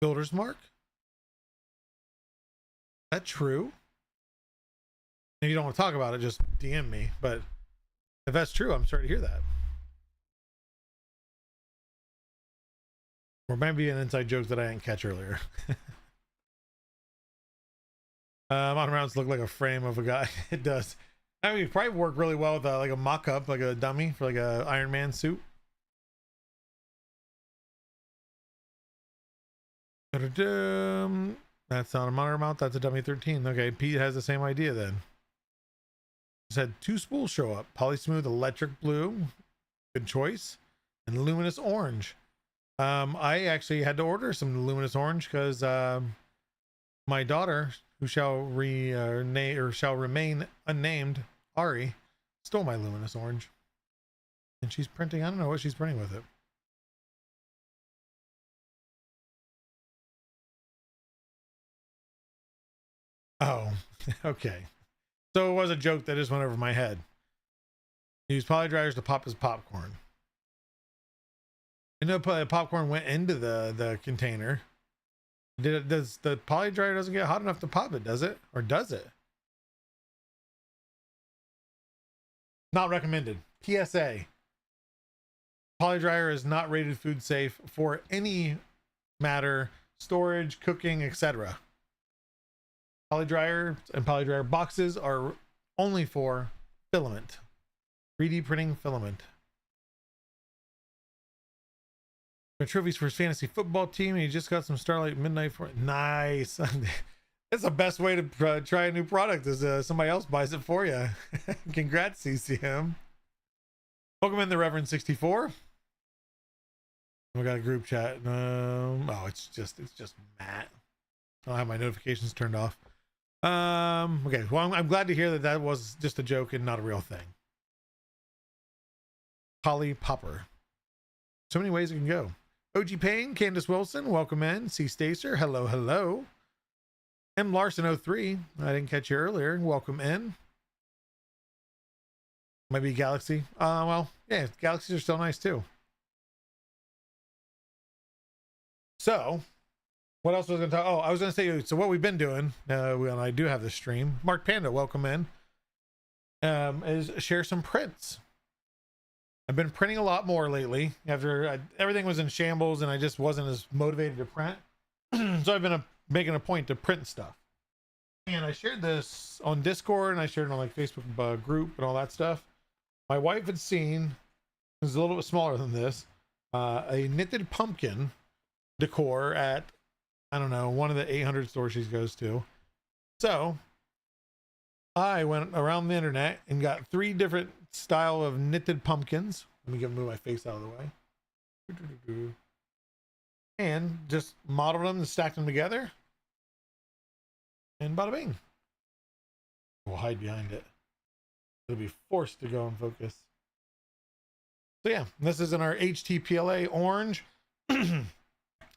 [SPEAKER 1] Builder's mark? Is that true? If you don't want to talk about it, just DM me. But if that's true, I'm sorry to hear that. Or maybe an inside joke that I didn't catch earlier. Modern rounds look like a frame of a guy. It does. I mean, it probably work really well with like a mock-up, like a dummy for like a Iron Man suit. That's not a monitor mount. That's a dummy 13. Okay, Pete has the same idea then. Just had 2 spools show up: Polysmooth Electric Blue, good choice, and Luminous Orange. I actually had to order some Luminous Orange because my daughter, who shall remain unnamed, Ari, stole my Luminous Orange, and she's printing. I don't know what she's printing with it. Oh, okay. So it was a joke that just went over my head. He used polydryers to pop his popcorn. I know popcorn went into the container. Does the polydryer doesn't get hot enough to pop it, does it? Or does it? Not recommended. PSA. Polydryer is not rated food safe for any matter, storage, cooking, etc. Polydryer and polydryer boxes are only for filament. 3D printing filament. Trophies for his fantasy football team. He just got some Starlight Midnight for it. Nice. That's the best way to try a new product, is somebody else buys it for you. Congrats, CCM. Welcome in the Reverend 64. We got a group chat. Oh, it's just Matt. I don't have my notifications turned off. Okay, well, I'm glad to hear that was just a joke and not a real thing. Polly Popper. So many ways it can go. OG Payne, Candace Wilson, welcome in. C. Stacer, hello, hello. M. Larson 03, I didn't catch you earlier. Welcome in. Might be Galaxy. Well, yeah, Galaxies are still nice too. So, what else was I going to talk? Oh, I was going to say, so what we've been doing, when I do have this stream, Mark Panda, welcome in, is share some prints. I've been printing a lot more lately after everything was in shambles and I just wasn't as motivated to print. So I've been making a point to print stuff. And I shared this on Discord and I shared it on like Facebook group and all that stuff. My wife had seen, it was a little bit smaller than this, a knitted pumpkin decor at, I don't know, one of the 800 stores she goes to. So I went around the internet and got 3 different style of knitted pumpkins. Let me move my face out of the way. And just modeled them and stacked them together. And bada bing. We'll hide behind it. It'll be forced to go in focus. So yeah, this is in our HTPLA orange and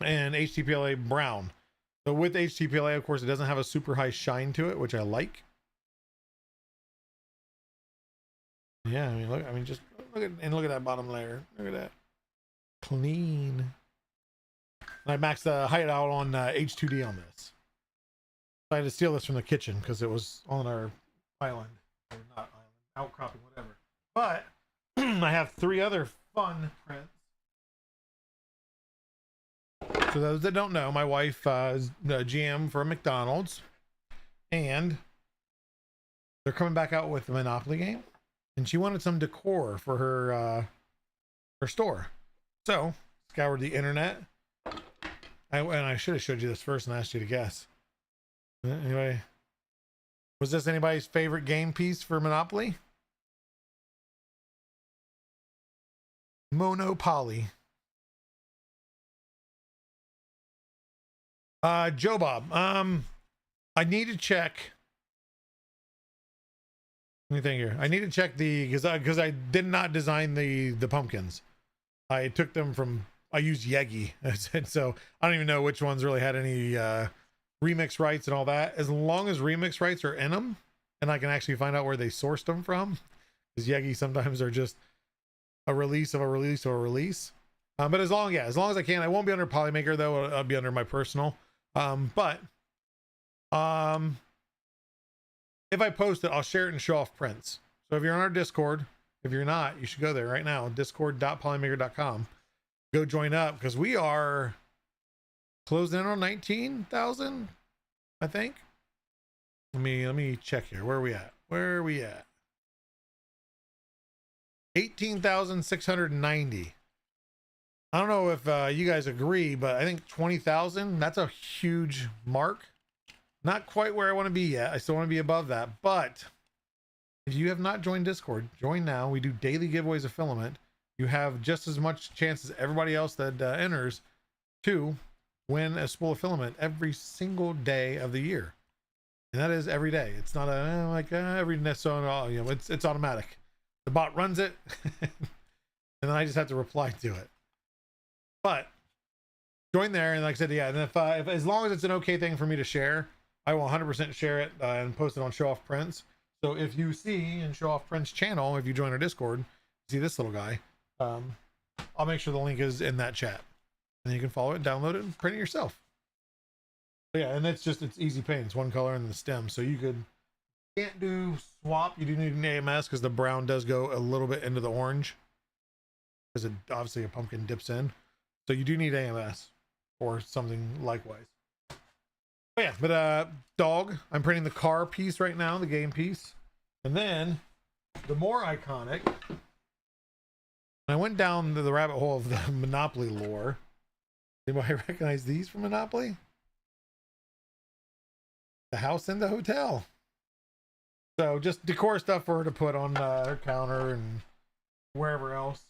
[SPEAKER 1] HTPLA brown. So with HTPLA, of course, it doesn't have a super high shine to it, which I like. Yeah, I mean, just look at that bottom layer. Look at that, clean. And I maxed the height out on H2D on this. I had to steal this from the kitchen because it was on our island, or not island, outcropping, whatever. But I have 3 other fun prints. For those that don't know, my wife is the GM for McDonald's, and they're coming back out with a Monopoly game, and she wanted some decor for her store. So scoured the internet. And I should have showed you this first and asked you to guess. Anyway, was this anybody's favorite game piece for Monopoly? Monopoly. Joe Bob. I need to check. Let me think here. I need to check because I did not design the pumpkins. I took them from, I used Yegi, and so I don't even know which ones really had any remix rights and all that. As long as remix rights are in them and I can actually find out where they sourced them from, because Yegi sometimes are just a release of a release or a release. But as long as I can, I won't be under Polymaker though. I'll be under my personal. But if I post it, I'll share it and show off prints. So if you're on our Discord, if you're not, you should go there right now, discord.polymaker.com. Go join up, because we are closing in on 19,000, I think. Let me check here. Where are we at? 18,690. I don't know if you guys agree, but I think 20,000, that's a huge mark. Not quite where I want to be yet. I still want to be above that. But if you have not joined Discord, join now. We do daily giveaways of filament. You have just as much chance as everybody else that enters to win a spool of filament every single day of the year. And that is every day. It's not every so, you know, it's automatic. The bot runs it and then I just have to reply to it. But join there, and like I said, yeah, and if as long as it's an okay thing for me to share, I will 100% share it and post it on Show Off Prints. So if you see in Show Off Prints channel, if you join our Discord, see this little guy, I'll make sure the link is in that chat, and you can follow it, download it, and print it yourself. But yeah, and it's easy paint. It's one color in the stem, so can't do swap. You do need an AMS because the brown does go a little bit into the orange, because obviously a pumpkin dips in. So you do need AMS or something likewise. But yeah, but dog, I'm printing the car piece right now, the game piece. And then the more iconic, I went down the rabbit hole of the Monopoly lore. Anybody recognize these from Monopoly? The house and the hotel. So just decor stuff for her to put on her counter and wherever else.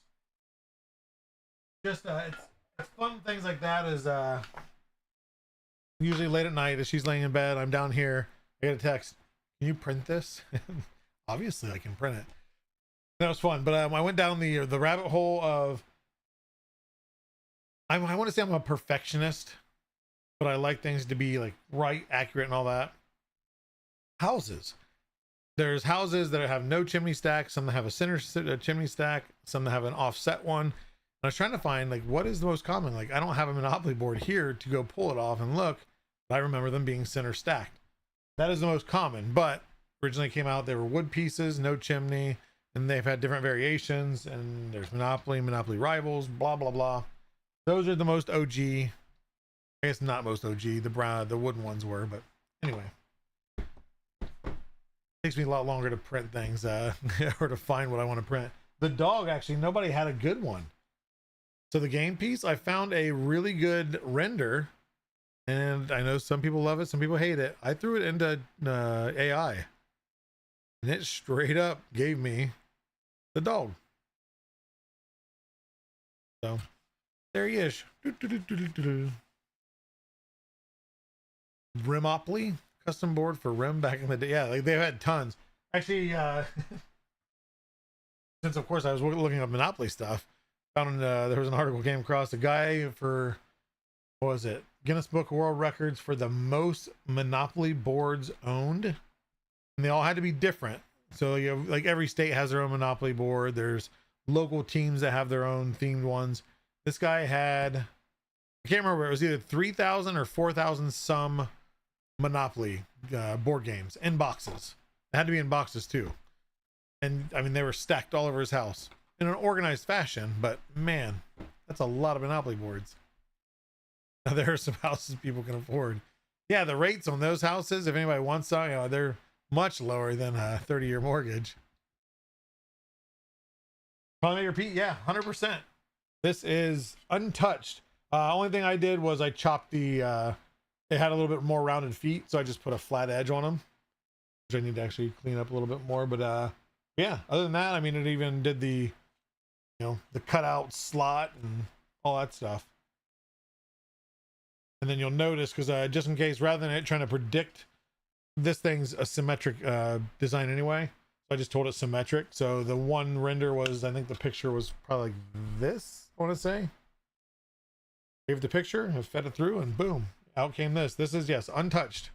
[SPEAKER 1] Just it's fun things like that is usually late at night as she's laying in bed, I'm down here, I get a text, can you print this? Obviously I can print it. That was fun. But I went down the rabbit hole of, I want to say I'm a perfectionist, but I like things to be like right, accurate, and all that. Houses. there's houses that have no chimney stack, some that have a center chimney stack, some that have an offset one. And I was trying to find like what is the most common. Like I don't have a Monopoly board here to go pull it off and look, but I remember them being center stacked. That is the most common, but originally came out they were wood pieces, no chimney, and they've had different variations. And there's Monopoly, Monopoly Rivals, blah blah blah. Those are the most OG. I guess not most OG. The wooden ones were, but anyway. Takes me a lot longer to print things or to find what I want to print. The dog, actually, nobody had a good one. So the game piece, I found a really good render, and I know some people love it, some people hate it. I threw it into AI, and it straight up gave me the dog. So there he is. Rimopoly. Custom board for Rim back in the day. Yeah, like they've had tons. Actually, since of course I was looking up Monopoly stuff, found there was an article came across a guy for, what was it? Guinness Book of World Records for the most Monopoly boards owned. And they all had to be different. So you have, like every state has their own Monopoly board. There's local teams that have their own themed ones. This guy had, I can't remember, it was either 3,000 or 4,000 some Monopoly board games in boxes. It had to be in boxes too, and I mean they were stacked all over his house in an organized fashion. But man, that's a lot of Monopoly boards. Now there are some houses people can afford. Yeah, the rates on those houses, if anybody wants some, you know, they're much lower than a 30-year mortgage. Polymaker Pete, yeah, 100%. This is untouched. Only thing I did was I chopped the it had a little bit more rounded feet, so I just put a flat edge on them, which I need to actually clean up a little bit more. But yeah, other than that, I mean, it even did the, you know, the cutout slot and all that stuff. And then you'll notice, because just in case, rather than it trying to predict, this thing's a symmetric design anyway, so I just told it symmetric. So the one render was, I think the picture was probably like this, I want to say. Gave the picture, I fed it through, and boom, out came this. This is, yes, untouched.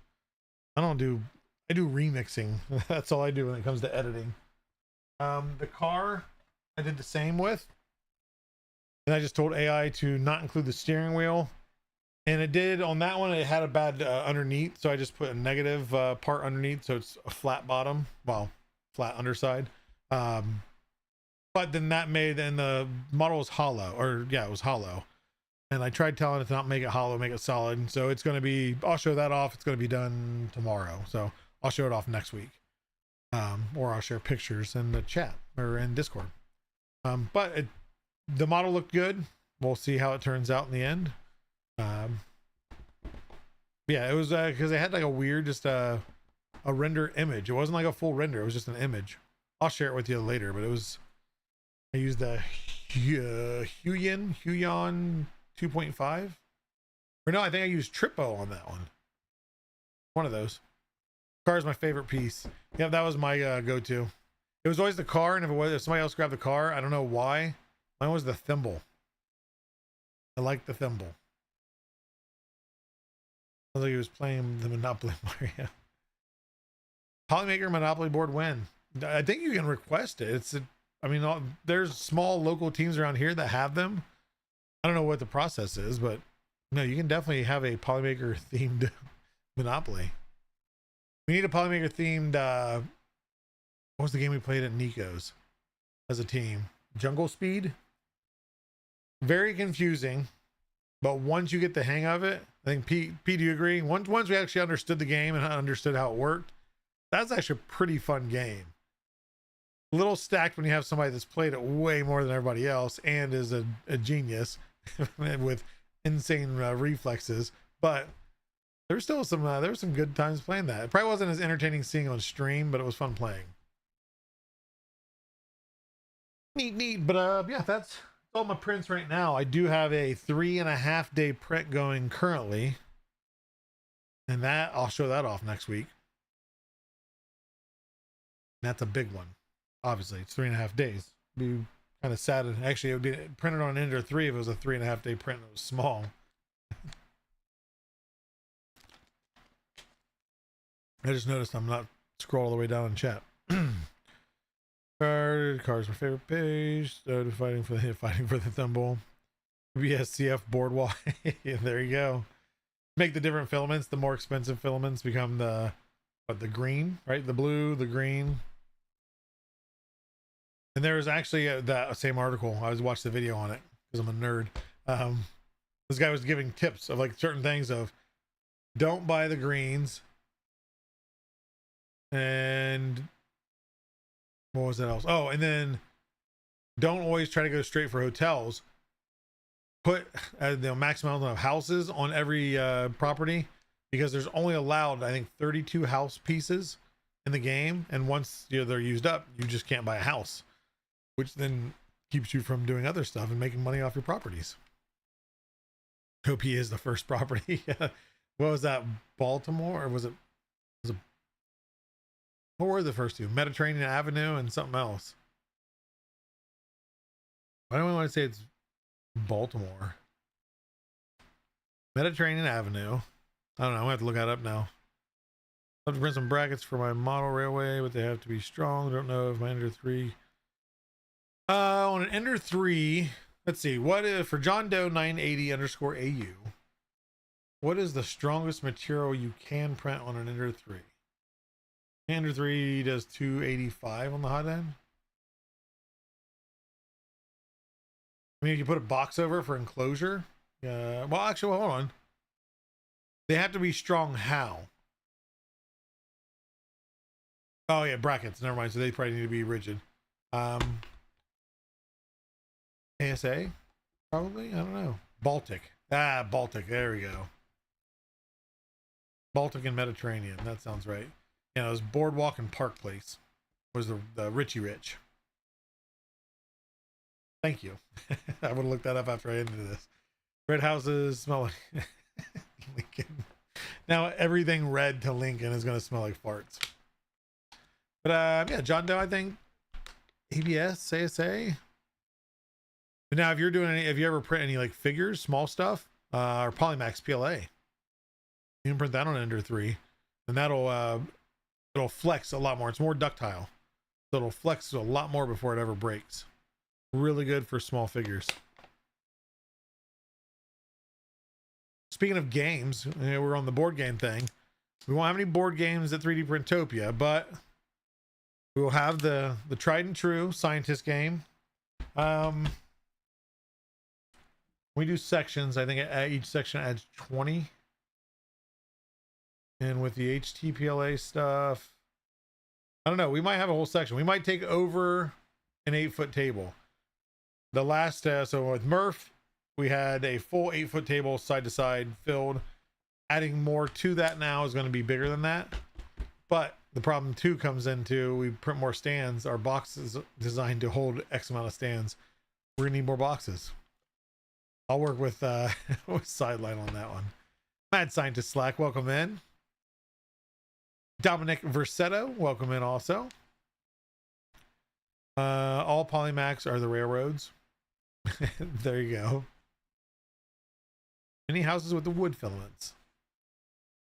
[SPEAKER 1] I do remixing. That's all I do when it comes to editing. The car I did the same with, and I just told AI to not include the steering wheel, and it did on that one. It had a bad underneath, so I just put a negative part underneath, so it's a flat bottom, well, flat underside. But then that made, and the model was hollow, or yeah, it was hollow. And I tried telling it to not make it hollow, make it solid. So it's going to be, I'll show that off. It's going to be done tomorrow. So I'll show it off next week. Or I'll share pictures in the chat or in Discord. But the model looked good. We'll see how it turns out in the end. Yeah, it was because they had like a weird, just a render image. It wasn't like a full render. It was just an image. I'll share it with you later, but it was, I used the Huion 2.5, or no, I think I used Trippo on that one. One of those. Car is my favorite piece. Yeah, that was my go-to. It was always the car, and if somebody else grabbed the car, I don't know why. Mine was the thimble. I like the thimble. I think he was playing the Monopoly Mario. Polymaker Monopoly board win. I think you can request it. I mean, there's small local teams around here that have them. I don't know what the process is, but no, you can definitely have a Polymaker themed Monopoly. We need a Polymaker themed, what was the game we played at Nico's as a team? Jungle Speed? Very confusing, but once you get the hang of it, I think Pete, do you agree? Once we actually understood the game and understood how it worked, that's actually a pretty fun game. A little stacked when you have somebody that's played it way more than everybody else and is a genius with insane reflexes, but there's still some there were some good times playing that. It probably wasn't as entertaining seeing on stream, but it was fun playing. Neat. But yeah, that's all my prints right now. I do have a 3.5 day print going currently, and that I'll show that off next week. That's a big one. Obviously, it's 3.5 days. It'd be kind of sad. Actually, it would be printed on Ender 3 if it was a 3.5 day print and it was small. I just noticed I'm not scroll all the way down in chat. Cars my favorite page. Started fighting for the thimble. BSCF boardwalk. There you go. Make the different filaments. The more expensive filaments become the green, right? The blue, the green. And there was actually that same article. I was watching the video on it because I'm a nerd. This guy was giving tips of like certain things of don't buy the greens. And what was that else? Oh, and then don't always try to go straight for hotels. Put the maximum amount of houses on every property, because there's only allowed, I think, 32 house pieces in the game, and once they're used up, you just can't buy a house, which then keeps you from doing other stuff and making money off your properties. Hope he is the first property. What was that? Baltimore, or was it what were the first two? Mediterranean Avenue and something else. I don't want to say it's Baltimore. Mediterranean Avenue. I don't know. I'm gonna have to look that up now. I have to print some brackets for my model railway, but they have to be strong. I don't know if my Ender 3. On an Ender 3, let's see. What is for John Doe 980_AU? What is the strongest material you can print on an Ender 3? Ender 3 does 285 on the hot end. I mean, if you put a box over for enclosure, well, actually, hold on. They have to be strong. How? Oh yeah, brackets. Never mind. So they probably need to be rigid. ASA, probably. I don't know. Baltic. Baltic. There we go. Baltic and Mediterranean. That sounds right. Yeah, it was Boardwalk and Park Place. Was the Richie Rich. Thank you. I would have looked that up after I ended this. Red houses smell like Lincoln. Now everything red to Lincoln is going to smell like farts. But yeah, John Doe, I think ABS, ASA. But now, if you're doing if you ever print any like figures, small stuff, or Polymax PLA, you can print that on Ender 3, and it'll flex a lot more. It's more ductile, so it'll flex a lot more before it ever breaks. Really good for small figures. Speaking of games, we're on the board game thing. We won't have any board games at 3D Printopia, but we will have the tried and true scientist game. We do sections. I think each section adds 20. And with the HTPLA stuff, I don't know. We might have a whole section. We might take over an 8-foot table. The last, so with Murph, we had a full 8-foot table side to side filled. Adding more to that now is going to be bigger than that. But the problem too comes into, we print more stands. Our box is designed to hold X amount of stands. We're going to need more boxes. I'll work with Sideline on that one. Mad Scientist Slack, welcome in. Dominic Versetto, welcome in also. All Polymax are the railroads. There you go. Many houses with the wood filaments.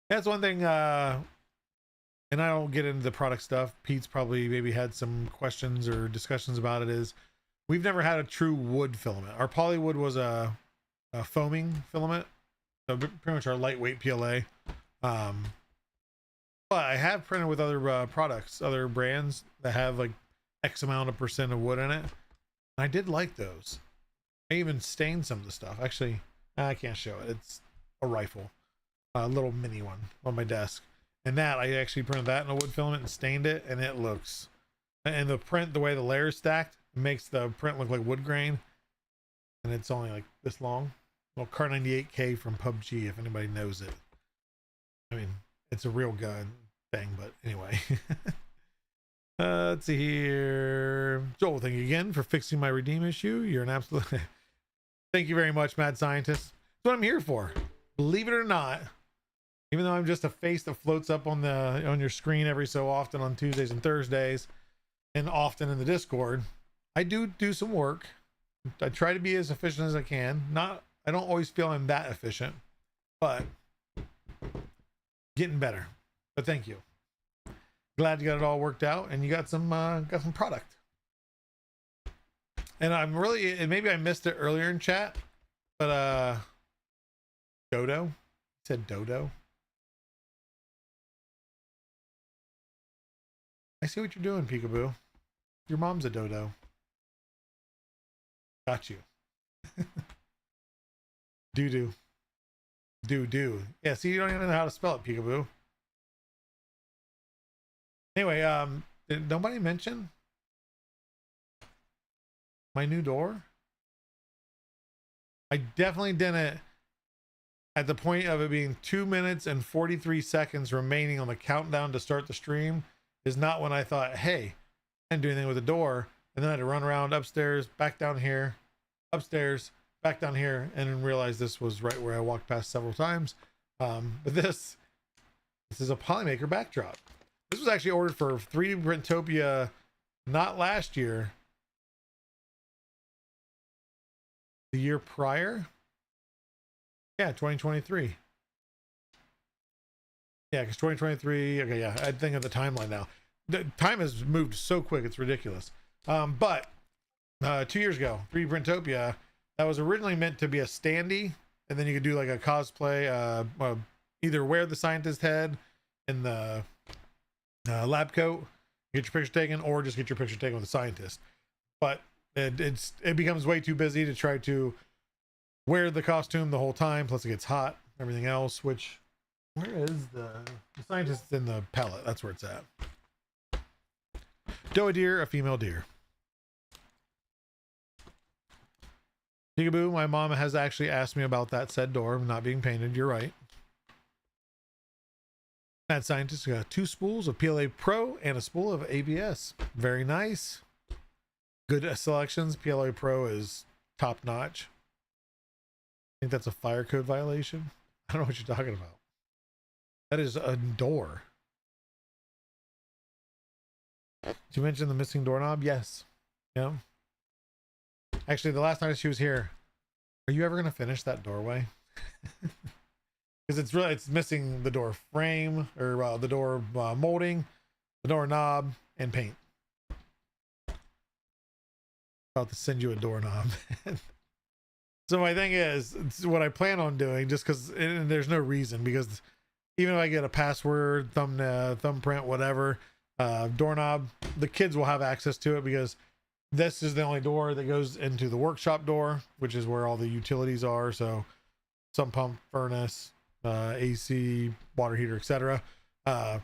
[SPEAKER 1] That's one thing, and I don't get into the product stuff. Pete's probably maybe had some questions or discussions about it, is we've never had a true wood filament. Our Polywood was a foaming filament, so pretty much our lightweight PLA. But I have printed with other products, other brands that have like X amount of % of wood in it. I did like those. I even stained some of the stuff. Actually, I can't show it. It's a rifle, a little mini one on my desk. And that, I actually printed that in a wood filament and stained it, and it looks, and the print, the way the layers stacked, makes the print look like wood grain. And it's only like this long. Well, Car 98K from PUBG, if anybody knows it. I mean, it's a real gun thing, but anyway. Let's see here. Joel, thank you again for fixing my redeem issue. You're an absolute thank you very much, Mad Scientist. That's what I'm here for. Believe it or not, even though I'm just a face that floats up on your screen every so often on Tuesdays and Thursdays, and often in the Discord, I do some work. I try to be as efficient as I can. I don't always feel I'm that efficient, but getting better. But thank you. glad you got it all worked out and you got some product. And I'm really, and maybe I missed it earlier in chat, but Dodo said Dodo. I see what you're doing, Peekaboo. Your mom's a dodo. Got you. Doo-doo. Do. Yeah, see, you don't even know how to spell it, Peekaboo. Anyway, did nobody mention my new door? I definitely didn't at the point of it being 2 minutes and 43 seconds remaining on the countdown to start the stream is not when I thought, hey, I didn't do anything with the door. And then I had to run around upstairs, back down here, upstairs, back down here, and realize this was right where I walked past several times. But this is a Polymaker backdrop. This was actually ordered for 3D Printopia, not last year, the year prior. Yeah, 2023. Yeah, because 2023. Okay, yeah, I think of the timeline now. The time has moved so quick, it's ridiculous. But 2 years ago, 3D Printopia, that was originally meant to be a standee, and then you could do like a cosplay, either wear the scientist head in the lab coat, get your picture taken, or just get your picture taken with the scientist. But it becomes way too busy to try to wear the costume the whole time, plus it gets hot, everything else. Which, where is the scientist? In the pellet, that's where it's at. Doe deer, a female deer. Peekaboo, my mom has actually asked me about that said door not being painted. You're right. Mad Scientist got 2 spools of PLA Pro and a spool of ABS. Very nice. Good selections. PLA Pro is top notch. I think that's a fire code violation. I don't know what you're talking about. That is a door. Did you mention the missing doorknob? Yes. Yeah. Actually, the last night she was here, are you ever going to finish that doorway? Because it's missing the door frame, or the door molding, the door knob, and paint. About to send you a doorknob. So my thing is, it's what I plan on doing, just because there's no reason, because even if I get a password, thumbprint, whatever, doorknob, the kids will have access to it, because this is the only door that goes into the workshop door, which is where all the utilities are. So sump pump, furnace, AC, water heater, etc. So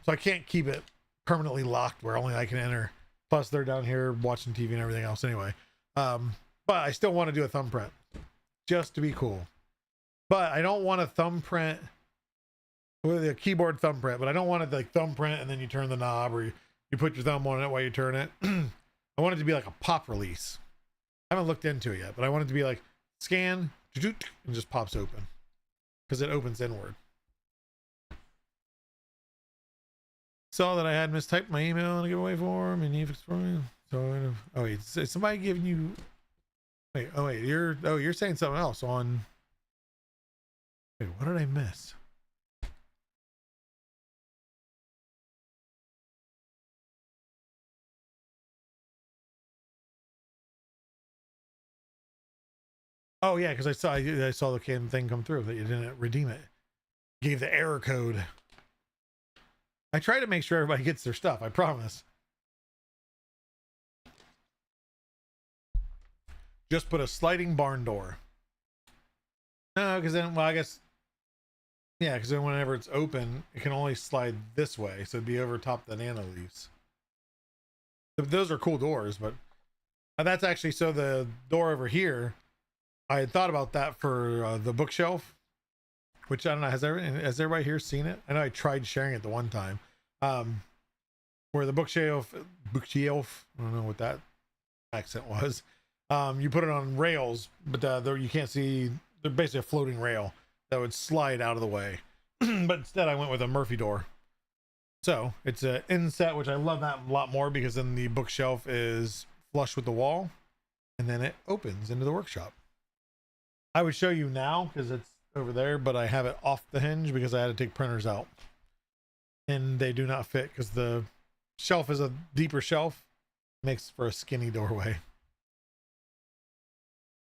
[SPEAKER 1] I can't keep it permanently locked where only I can enter. Plus they're down here watching TV and everything else anyway. But I still want to do a thumbprint just to be cool. But I don't want a thumbprint with a keyboard thumbprint, but I don't want it like thumbprint and then you turn the knob, or you put your thumb on it while you turn it. I want it to be like a pop release. I haven't looked into it yet, but I want it to be like scan and just pops open, because it opens inward. Saw that I had mistyped my email in a giveaway form and you fixed for me. So oh wait, is somebody giving you wait, you're saying something else on. Wait, what did I miss? Oh yeah, because I saw the thing come through that you didn't redeem it. Gave the error code. I try to make sure everybody gets their stuff, I promise. Just put a sliding barn door. No, because then, well, I guess, yeah, because then whenever it's open, it can only slide this way, so it'd be over top the nano leaves. Those are cool doors, but that's actually, so the door over here, I had thought about that for the bookshelf, which I don't know, has everybody here seen it? I know I tried sharing it the one time, where the bookshelf, I don't know what that accent was. You put it on rails, but there you can't see. They're basically a floating rail that would slide out of the way. But instead, I went with a Murphy door. So it's an inset, which I love that a lot more, because then the bookshelf is flush with the wall, and then it opens into the workshop. I would show you now because it's over there, but I have it off the hinge because I had to take printers out. and they do not fit because the shelf is a deeper shelf, makes for a skinny doorway.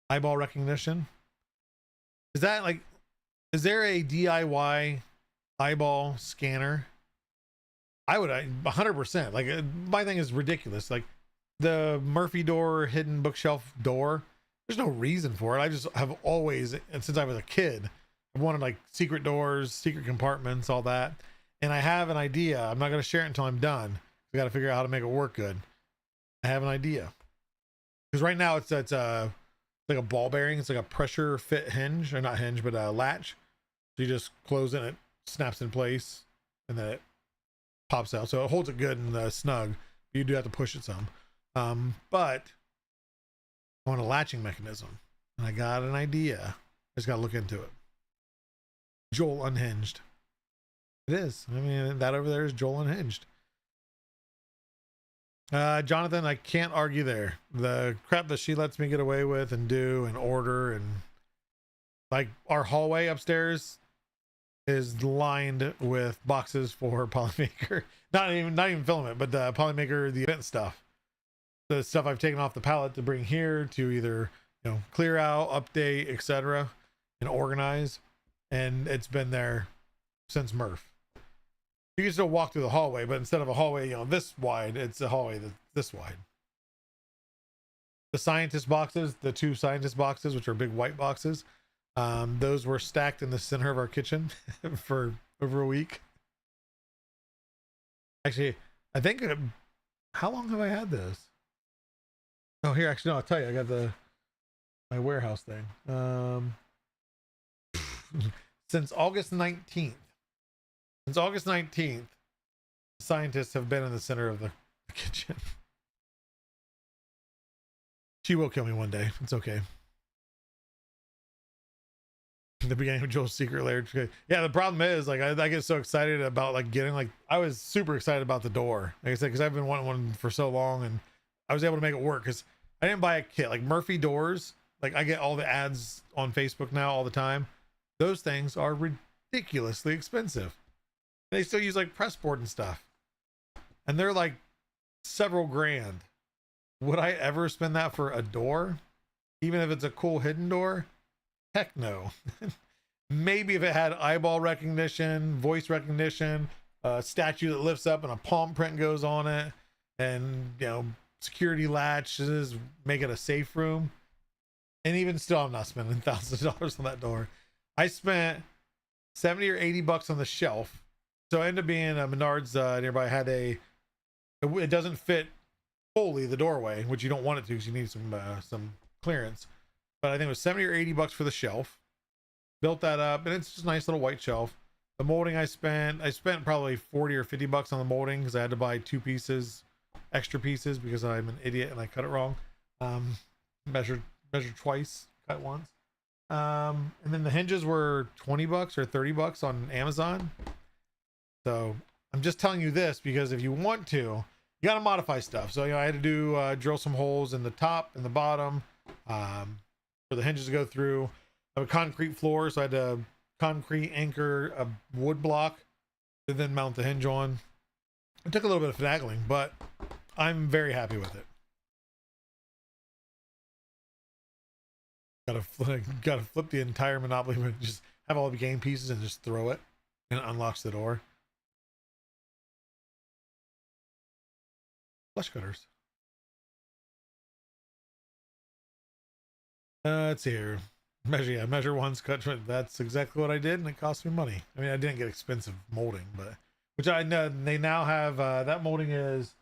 [SPEAKER 1] Eyeball recognition. Is that like, is there a DIY eyeball scanner? I would 100%. Like, my thing is ridiculous. Like the Murphy door hidden bookshelf door, there's no reason for it. I just have always, and since I was a kid, I've wanted like secret doors, secret compartments, all that. And I have an idea. I'm not going to share it until I'm done. I got to figure out how to make it work good. I have an idea. Because right now it's like a ball bearing. It's like a pressure fit hinge, or not hinge, but a latch. So you just close it, and it snaps in place, and then it pops out. So it holds it good and snug. You do have to push it some. But I want a latching mechanism, and I got an idea. I just got to look into it. Joel Unhinged. It is. I mean, that over there is Joel Unhinged. Jonathan, I can't argue there. The crap that she lets me get away with and do and order, and like our hallway upstairs is lined with boxes for Polymaker. Not even filament, but the Polymaker, the event stuff. The stuff I've taken off the pallet to bring here to either, you know, clear out, update, etc., and organize. And it's been there since Murph. You can still walk through the hallway, but instead of a hallway, you know, this wide, it's a hallway that's this wide. The scientist boxes, the 2 scientist boxes, which are big white boxes, those were stacked in the center of our kitchen for over a week. Actually, I think, how long have I had those? Oh, here, actually, no, I'll tell you, I got my warehouse thing. Since August 19th. Since August 19th, scientists have been in the center of the kitchen. She will kill me one day. It's okay. The beginning of Joel's secret lair. Yeah, the problem is, like, I get so excited about, like, getting, like, I was super excited about the door. Like I said, because I've been wanting one for so long, and I was able to make it work because I didn't buy a kit. Like, Murphy doors, like, I get all the ads on Facebook now all the time. Those things are ridiculously expensive. They still use like press board and stuff, and they're like several grand. Would I ever spend that for a door, even if it's a cool hidden door? Heck no. Maybe if it had eyeball recognition, voice recognition, a statue that lifts up and a palm print goes on it, and, you know, security latches, make it a safe room. And even still, I'm not spending thousands of dollars on that door. I spent 70 or 80 bucks on the shelf. So I ended up being a Menards nearby. Had it doesn't fit fully the doorway, which you don't want it to because you need some clearance. But I think it was 70 or 80 bucks for the shelf. Built that up, and it's just a nice little white shelf. The molding I spent probably 40 or 50 bucks on the molding because I had to buy 2 pieces, extra pieces, because I'm an idiot and I cut it wrong. Measured twice, cut once. And then the hinges were 20 bucks or 30 bucks on Amazon. So I'm just telling you this because if you want to, you got to modify stuff. So, you know, I had to do drill some holes in the top and the bottom for the hinges to go through. I have a concrete floor, so I had to concrete anchor a wood block to then mount the hinge on. It took a little bit of finagling, but I'm very happy with it. Gotta flip the entire Monopoly, just have all the game pieces and just throw it, and it unlocks the door. Flush cutters. Let's see here. Measure once, cut. That's exactly what I did, and it cost me money. I mean, I didn't get expensive molding, but which I know they now have. That molding is.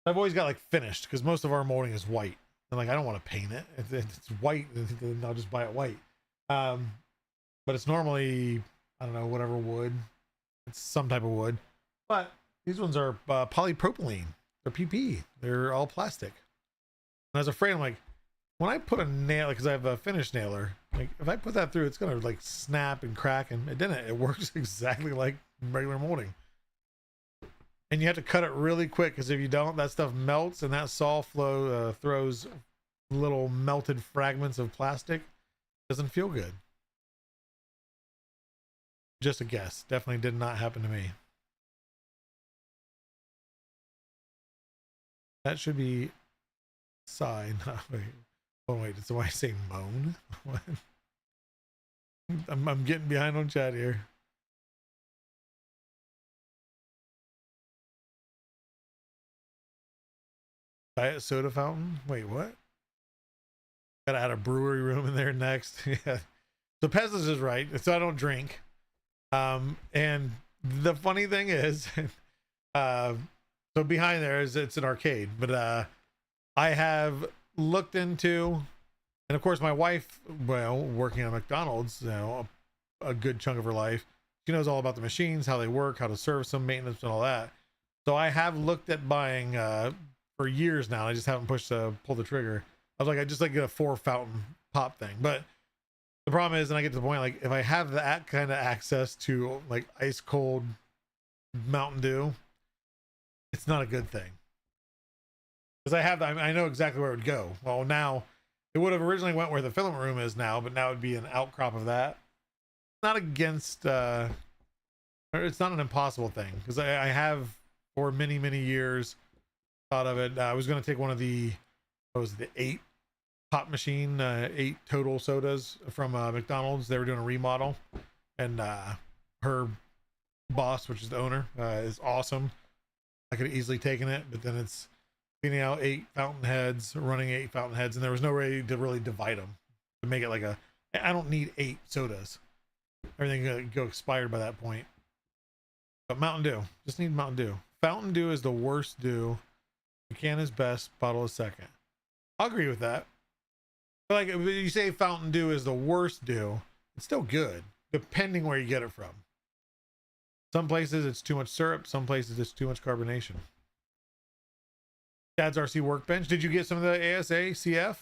[SPEAKER 1] I've always got like finished because most of our molding is white. And like, I don't want to paint it. If it's white, then I'll just buy it white. But it's normally, I don't know, whatever wood. It's some type of wood. But these ones are polypropylene. They're PP. They're all plastic. And I was afraid, I'm like, when I put a nail, because I have a finish nailer, like if I put that through, it's gonna like snap and crack, and it didn't. It works exactly like regular molding. And you have to cut it really quick because if you don't, that stuff melts, and that saw flow throws little melted fragments of plastic. Doesn't feel good. Just a guess. Definitely did not happen to me. That should be sigh. No, wait. Oh wait, it's why I say moan. What? I'm getting behind on chat here. Diet soda fountain. Wait, what? Gotta add a brewery room in there next. Yeah. So Pezos is right. So I don't drink. And the funny thing is, so behind there is it's an arcade, but I have looked into, and of course my wife, well, working on McDonald's, you know, a good chunk of her life, she knows all about the machines, how they work, how to service them, maintenance, and all that. So I have looked at buying for years now. I just haven't pull the trigger. I was like, I just like get a 4 fountain pop thing, but the problem is, and I get to the point, like if I have that kind of access to like ice cold Mountain Dew, it's not a good thing. Because I know exactly where it would go. Well, now it would have originally went where the filament room is now, but now it'd be an outcrop of that. Not against, or it's not an impossible thing, because I have for many, many years thought of it. I was going to take one of the, what was it, the 8 pop machine, 8 total sodas from McDonald's. They were doing a remodel, and her boss, which is the owner, is awesome. I could have easily taken it, but then it's cleaning out 8 fountain heads, running 8 fountain heads, and there was no way to really divide them to make it like a, I don't need 8 sodas. Everything could go expired by that point. But Mountain Dew, just need Mountain Dew. Fountain Dew is the worst Dew. The can is best, bottle is second. I'll agree with that. Like, if you say Fountain Dew is the worst Dew, it's still good, depending where you get it from. Some places it's too much syrup, some places it's too much carbonation. Dad's RC Workbench. Did you get some of the ASA CF?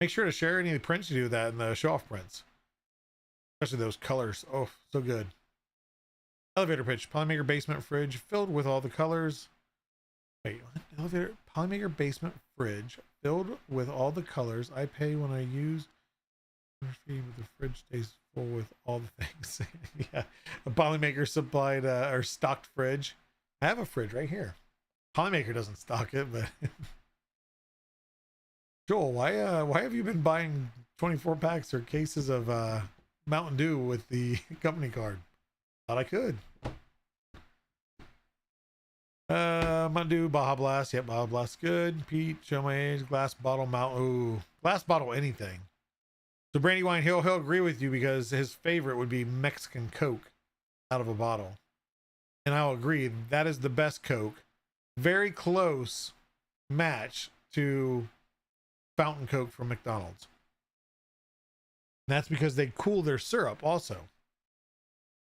[SPEAKER 1] Make sure to share any of the prints you do that in the show-off prints. Especially those colors. Oh, so good. Elevator pitch. Polymaker basement fridge filled with all the colors. Wait, what? Elevator Polymaker basement fridge filled with all the colors I pay when I use the fridge stays full with all the things. Yeah, a Polymaker supplied or stocked fridge. I have a fridge right here. Polymaker doesn't stock it, but Joel, why have you been buying 24 packs or cases of Mountain Dew with the company card? Thought I could. Mountain Dew, Baja Blast. Yep, Baja Blast, good. Pete, show my age. Glass bottle, ooh, glass bottle, anything. So Brandywine, he'll agree with you because his favorite would be Mexican Coke out of a bottle, and I'll agree that is the best Coke. Very close match to Fountain Coke from McDonald's. And that's because they cool their syrup also,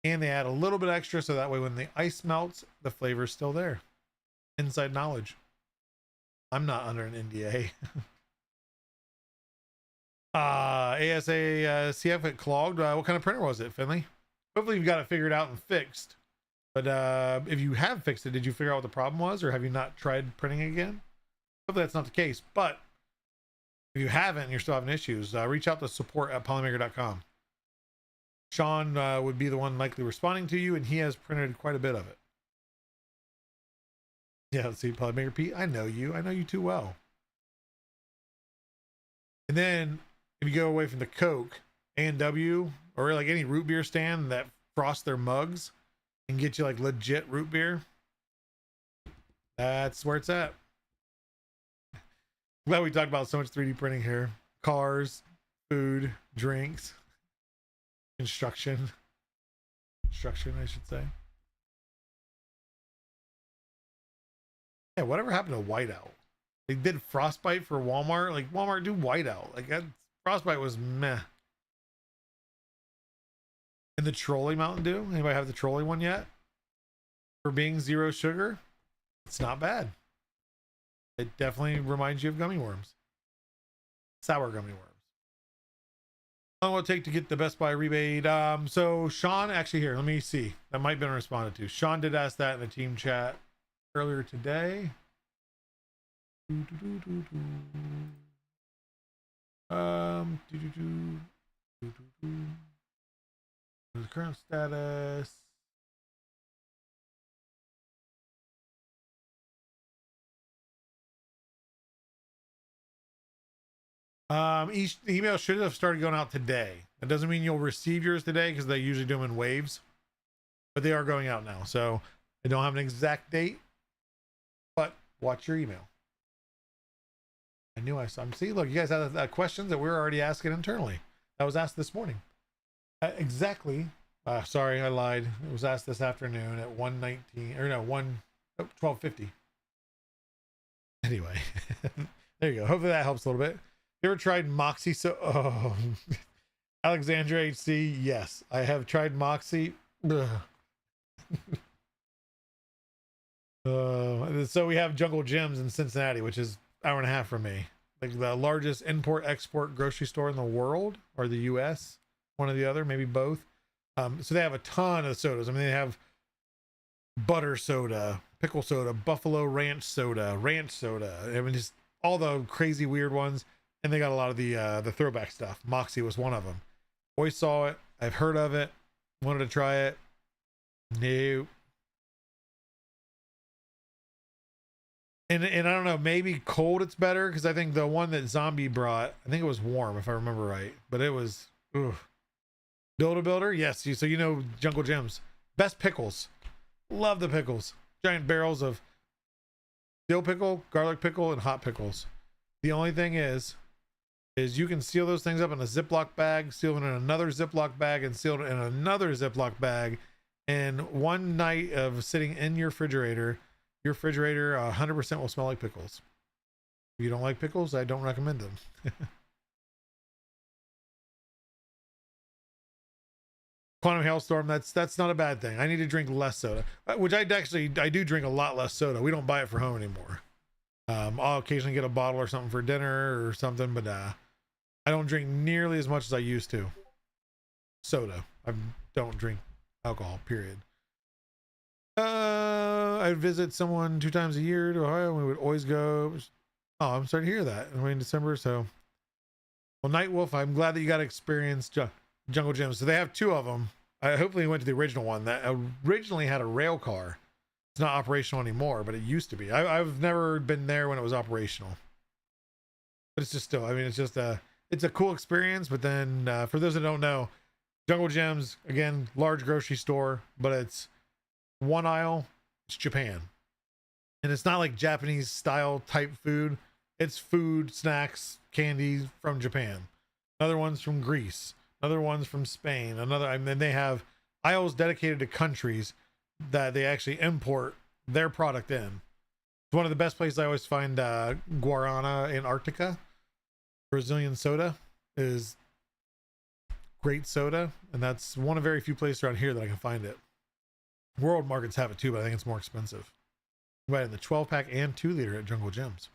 [SPEAKER 1] and they add a little bit extra so that way when the ice melts, the flavor is still there. Inside knowledge. I'm not under an NDA. ASA CF it clogged. What kind of printer was it, Finley? Hopefully you've got it figured out and fixed. But if you have fixed it, did you figure out what the problem was, or have you not tried printing again? Hopefully that's not the case. But if you haven't and you're still having issues, reach out to support@polymaker.com. Sean would be the one likely responding to you, and he has printed quite a bit of it. Yeah, let's see, Polymaker Pete. I know you. I know you too well. And then if you go away from the Coke, A&W, or like any root beer stand that frost their mugs and get you like legit root beer, that's where it's at. Glad we talked about so much 3D printing here. Cars, food, drinks, construction, I should say. Yeah, whatever happened to whiteout? They did Frostbite for Walmart. Like, Walmart, do whiteout. Like, that Frostbite was meh. And the trolley Mountain Dew? Anybody have the trolley one yet? For being 0 sugar, it's not bad. It definitely reminds you of gummy worms. Sour gummy worms. How long will it take to get the Best Buy rebate? So Sean, actually here, let me see. That might have been responded to. Sean did ask that in the team chat earlier today. The current status. Each email should have started going out today. That doesn't mean you'll receive yours today because they usually do them in waves, but they are going out now. So I don't have an exact date, but watch your email. I knew I saw. See, look, you guys had questions that we were already asking internally. That was asked this morning. Exactly. Sorry, I lied. It was asked this afternoon at 1:19 or no 12:50. Anyway, there you go. Hopefully that helps a little bit. You ever tried Moxie? Alexandra HC, yes, I have tried Moxie. So we have Jungle Gyms in Cincinnati, which is an hour and a half from me. Like the largest import-export grocery store in the world, or the U.S., one or the other, maybe both. So they have a ton of sodas. I mean, they have butter soda, pickle soda, buffalo ranch soda. I mean, just all the crazy weird ones. And they got a lot of the throwback stuff. Moxie was one of them. Always saw it. I've heard of it. Wanted to try it. No. And I don't know, maybe cold it's better, because I think the one that Zombie brought, I think it was warm if I remember right, but it was Build-A-Builder. Yes, so you know Jungle Gyms. Best pickles. Love the pickles. Giant barrels of dill pickle, garlic pickle, and hot pickles. The only thing is you can seal those things up in a Ziploc bag, seal it in another Ziploc bag, and seal it in another Ziploc bag. And one night of sitting in your refrigerator 100% will smell like pickles. If you don't like pickles, I don't recommend them. Quantum Hailstorm, that's not a bad thing. I need to drink less soda, which I do drink a lot less soda. We don't buy it for home anymore. I'll occasionally get a bottle or something for dinner or something, but I don't drink nearly as much as I used to. Soda. I don't drink alcohol, period. I visit someone 2 times a year to Ohio. We would always go. Oh, I'm starting to hear that. We're in December, so. Well, Night Wolf, I'm glad that you got to experience Jungle Gyms. So they have 2 of them. I hopefully went to the original one that originally had a rail car. It's not operational anymore, but it used to be. I've never been there when it was operational. But it's just still, I mean, it's a cool experience. But then for those that don't know, Jungle Gyms, again, large grocery store, but it's one aisle, it's Japan. And it's not like Japanese style type food. It's food, snacks, candies from Japan. Another one's from Greece. Another one's from Spain. And then they have aisles dedicated to countries that they actually import their product in. It's one of the best places I always find Guarana, Antarctica. Brazilian soda is great soda, and that's one of very few places around here that I can find it. World markets have it too, but I think it's more expensive. Right, in the 12-pack and 2-liter at Jungle Gyms.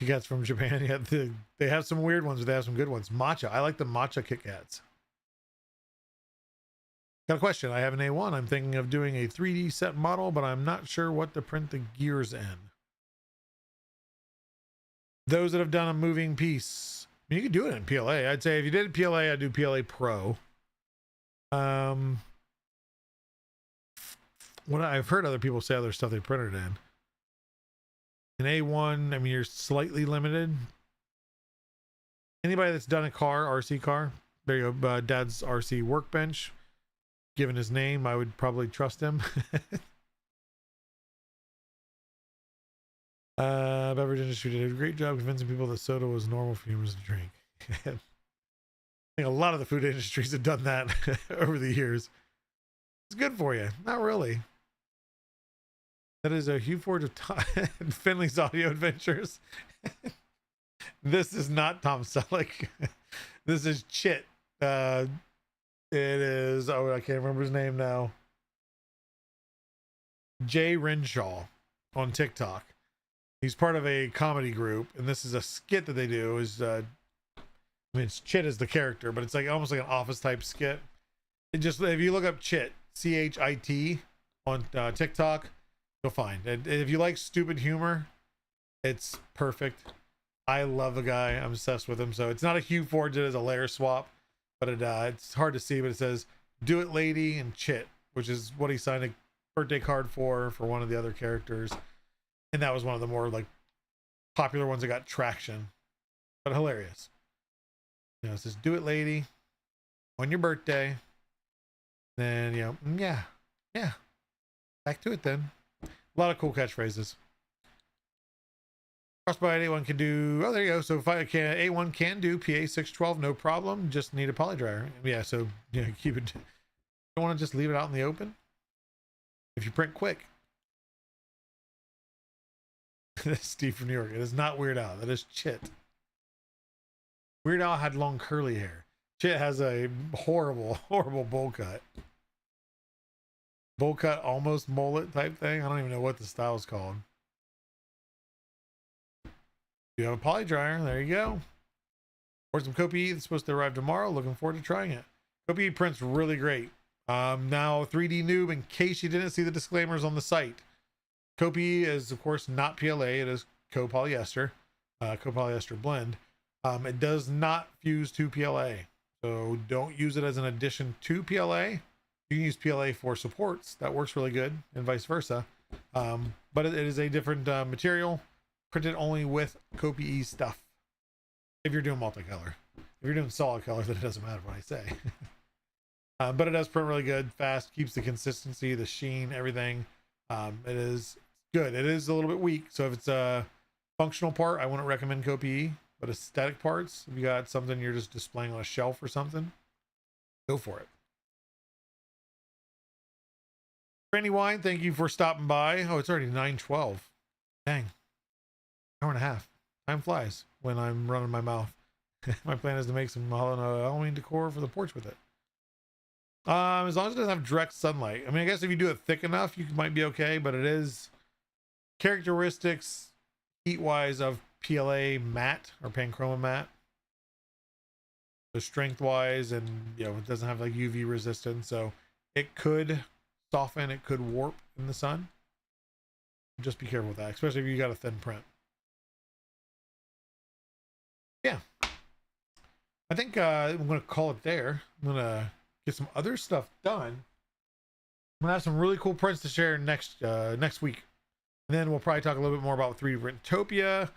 [SPEAKER 1] You guys from Japan, they have some weird ones, but they have some good ones. Matcha, I like the matcha Kit Kats. Got a question. I have an A1. I'm thinking of doing a 3D set model, but I'm not sure what to print the gears in. Those that have done a moving piece, I mean, you could do it in PLA. I'd say if you did PLA, I'd do PLA Pro. What I've heard other people say other stuff they printed in. An A1, I mean, you're slightly limited. Anybody that's done a car, RC car, there you go. Dad's RC workbench. Given his name, I would probably trust him. Beverage industry did a great job convincing people that soda was normal for humans to drink. I think a lot of the food industries have done that over the years. It's good for you. Not really. That is a Hugh Forge of Finley's Audio Adventures. This is not Tom Selleck. This is Chit. It is, oh, I can't remember his name now. Jay Renshaw on TikTok. He's part of a comedy group, and this is a skit that they do. I mean, it's Chit is the character, but it's like almost like an office type skit. It just, if you look up Chit, CHIT on TikTok, you'll find. And if you like stupid humor, it's perfect. I love the guy. I'm obsessed with him. So it's not a Hugh Forge, it is a layer swap, but it's hard to see, but it says "Do It Lady" and Chit, which is what he signed a birthday card for one of the other characters. And that was one of the more like popular ones that got traction. but hilarious. You know, it says, "Do it, lady, on your birthday." Then, you know, yeah. Back to it then. A lot of cool catchphrases. Frostbite A1 can do. Oh, there you go. So if I can, A1 can do PA 612, no problem. Just need a poly dryer. Yeah. So you know, keep it. Don't want to just leave it out in the open. If you print quick. That's Steve from New York. It is not Weird Al. That is Chit. Weird Al had long curly hair. Chit has a horrible bowl cut. Bowl cut, almost mullet type thing. I don't even know what the style is called. You have a poly dryer. There you go. Or some Copy. It's supposed to arrive tomorrow. Looking forward to trying it. Copy prints really great. Now 3D Noob, in case you didn't see the disclaimers on the site, Copy is of course not PLA. It is copolyester, copolyester blend. It does not fuse to PLA, so don't use it as an addition to PLA. You can use PLA for supports. That works really good, and vice versa. But it is a different material, printed only with Copy stuff. If you're doing multicolor, if you're doing solid color, then it doesn't matter what I say. But it does print really good, fast, keeps the consistency, the sheen, everything. It is good. It is a little bit weak, so if it's a functional part, I wouldn't recommend Copy. But aesthetic parts, if you got something you're just displaying on a shelf or something, go for it. Brandy Wine, thank you for stopping by. Oh, it's already 9:12. Dang, hour and a half. Time flies when I'm running my mouth. My plan is to make some Halloween decor for the porch with it. As long as it doesn't have direct sunlight. I mean, I guess if you do it thick enough, you might be okay, but it is characteristics heat wise of PLA matte or Panchroma matte. So strength wise, and you know, it doesn't have like UV resistance, so it could soften, it could warp in the sun. Just be careful with that, especially if you got a thin print. Yeah, I think I'm gonna call it there. I'm gonna get some other stuff done. I'm gonna have some really cool prints to share next week, and then we'll probably talk a little bit more about 3D Printopia.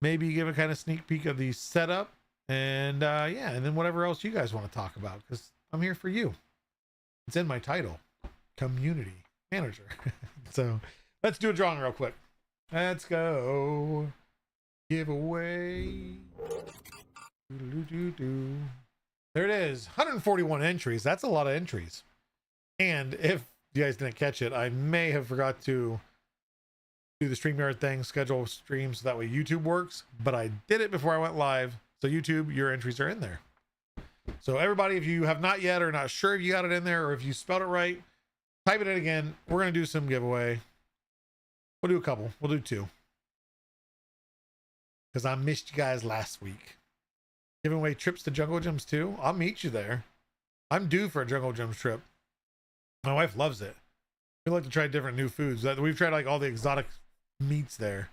[SPEAKER 1] Maybe give a kind of sneak peek of the setup, and yeah, and then whatever else you guys want to talk about, because I'm here for you. It's in my title, community manager. So let's do a drawing real quick. Let's go. Giveaway. There it is. 141 entries. That's a lot of entries. And if you guys didn't catch it, I may have forgot to do the StreamYard thing, schedule streams so that way YouTube works, but I did it before I went live. So YouTube, your entries are in there. So everybody, if you have not yet or not sure if you got it in there or if you spelled it right, type it in again. We're going to do some giveaway. We'll do a couple. We'll do 2. Because I missed you guys last week. Giving away trips to Jungle Gyms too. I'll meet you there. I'm due for a Jungle Gyms trip. My wife loves it. We like to try different new foods. We've tried like all the exotic meats there.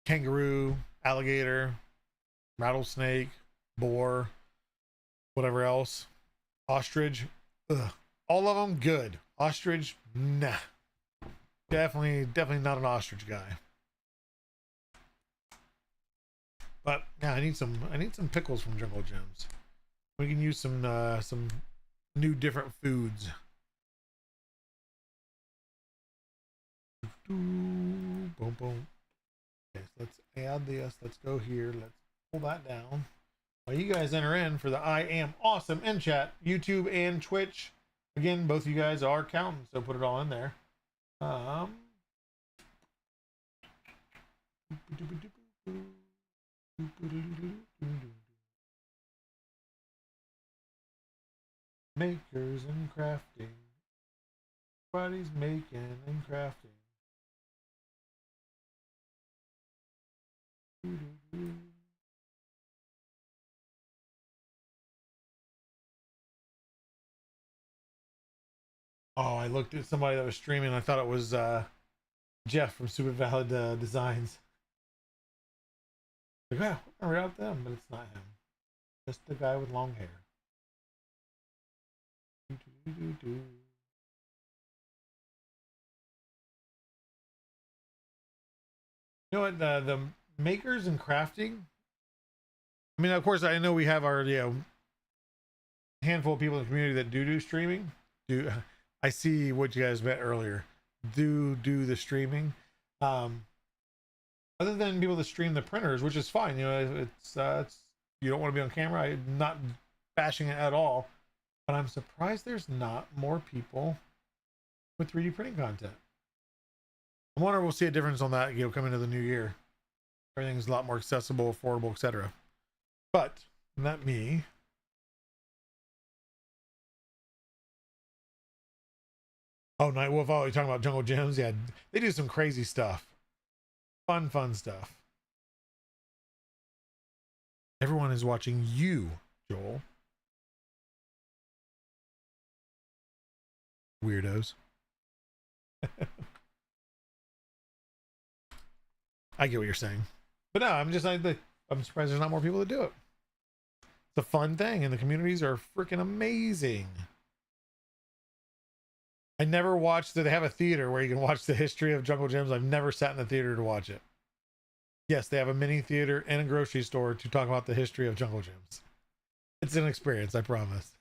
[SPEAKER 1] Kangaroo, alligator, rattlesnake, boar, whatever else. Ostrich. Ugh. All of them good. Ostrich, nah. Definitely not an ostrich guy. But yeah, I need some pickles from Jungle Gyms. We can use some new different foods. Boom, boom. Okay, so let's add this. Let's go here. Let's pull that down. While you guys enter in for the I Am Awesome in chat, YouTube and Twitch. Again, both of you guys are counting, so put it all in there. Makers and crafting. Everybody's making and crafting. Oh, I looked at somebody that was streaming. I thought it was Jeff from Super Valid Designs. Like, yeah, I read out them, but it's not him. Just the guy with long hair. You know what? The makers and crafting, I mean, of course, I know we have our, handful of people in the community that do streaming. I see what you guys met earlier. Do the streaming. Other than people that stream the printers, which is fine. It's you don't want to be on camera. I'm not bashing it at all, but I'm surprised there's not more people with 3D printing content. I wonder we'll see a difference on that, coming into the new year. Everything's a lot more accessible, affordable, etc. But not me. Oh, Nightwolf. Oh, you're talking about Jungle Gyms? Yeah, they do some crazy stuff. Fun stuff. Everyone is watching you, Joel. Weirdos. I get what you're saying. But no, I'm surprised there's not more people that do it. It's a fun thing, and the communities are freaking amazing. I never watched that. They have a theater where you can watch the history of Jungle Gyms. I've never sat in the theater to watch it. Yes, they have a mini theater and a grocery store to talk about the history of Jungle Gyms. It's an experience, I promise.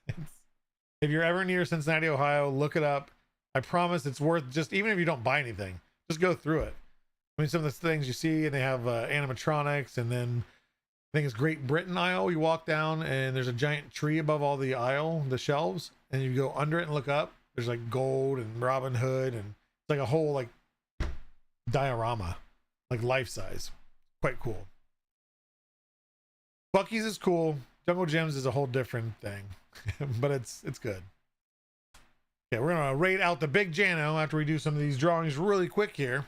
[SPEAKER 1] If you're ever near Cincinnati, Ohio, look it up. I promise it's worth, just even if you don't buy anything, just go through it. I mean, some of the things you see, and they have animatronics, and then I think it's Great Britain aisle. You walk down and there's a giant tree above all the shelves, and you go under it and look up. There's like gold and Robin Hood, and it's like a whole like diorama, like life size. Quite cool. Bucky's is cool. Jungle Gyms is a whole different thing, but it's good. Yeah, we're gonna rate out the Big Jano after we do some of these drawings really quick here.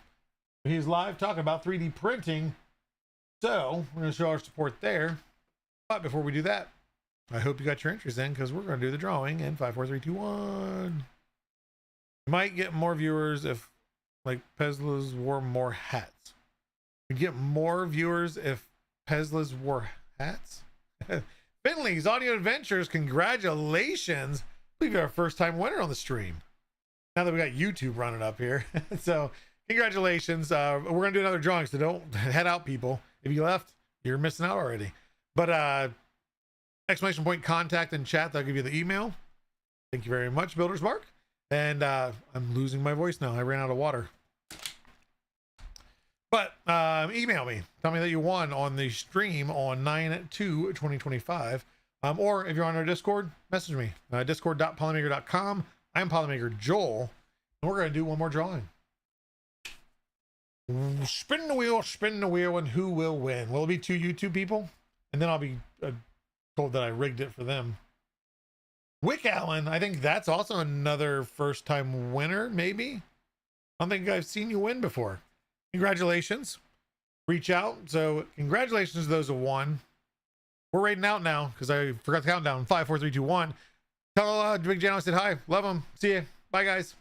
[SPEAKER 1] He's live talking about 3D printing, so we're gonna show our support there. But before we do that, I hope you got your interest in, because we're gonna do the drawing in 5, 4, 3, 2, 1. Might get more viewers if like Pezlas wore more hats. We get more viewers if Pezlas wore hats. Finley's Audio Adventures, congratulations! I believe you're our first time winner on the stream. Now that we got YouTube running up here, so congratulations. We're gonna do another drawing, so don't head out, people. If you left, you're missing out already. But exclamation point contact and chat, that'll give you the email. Thank you very much, Builder's Mark. And I'm losing my voice now. I ran out of water. But email me. Tell me that you won on the stream on 9/2/2025. Or if you're on our Discord, message me. Discord.polymaker.com. I'm Polymaker Joel. And we're going to do one more drawing. Spin the wheel, and who will win? Will it be 2 YouTube people? And then I'll be told that I rigged it for them. Wick Allen, I think that's also another first time winner, maybe. I don't think I've seen you win before. Congratulations. Reach out. So congratulations to those who won. We're rating out now because I forgot the countdown. 5, 4, 3, 2, 1. Tell Big Jan I said hi. Love him. See ya. Bye, guys.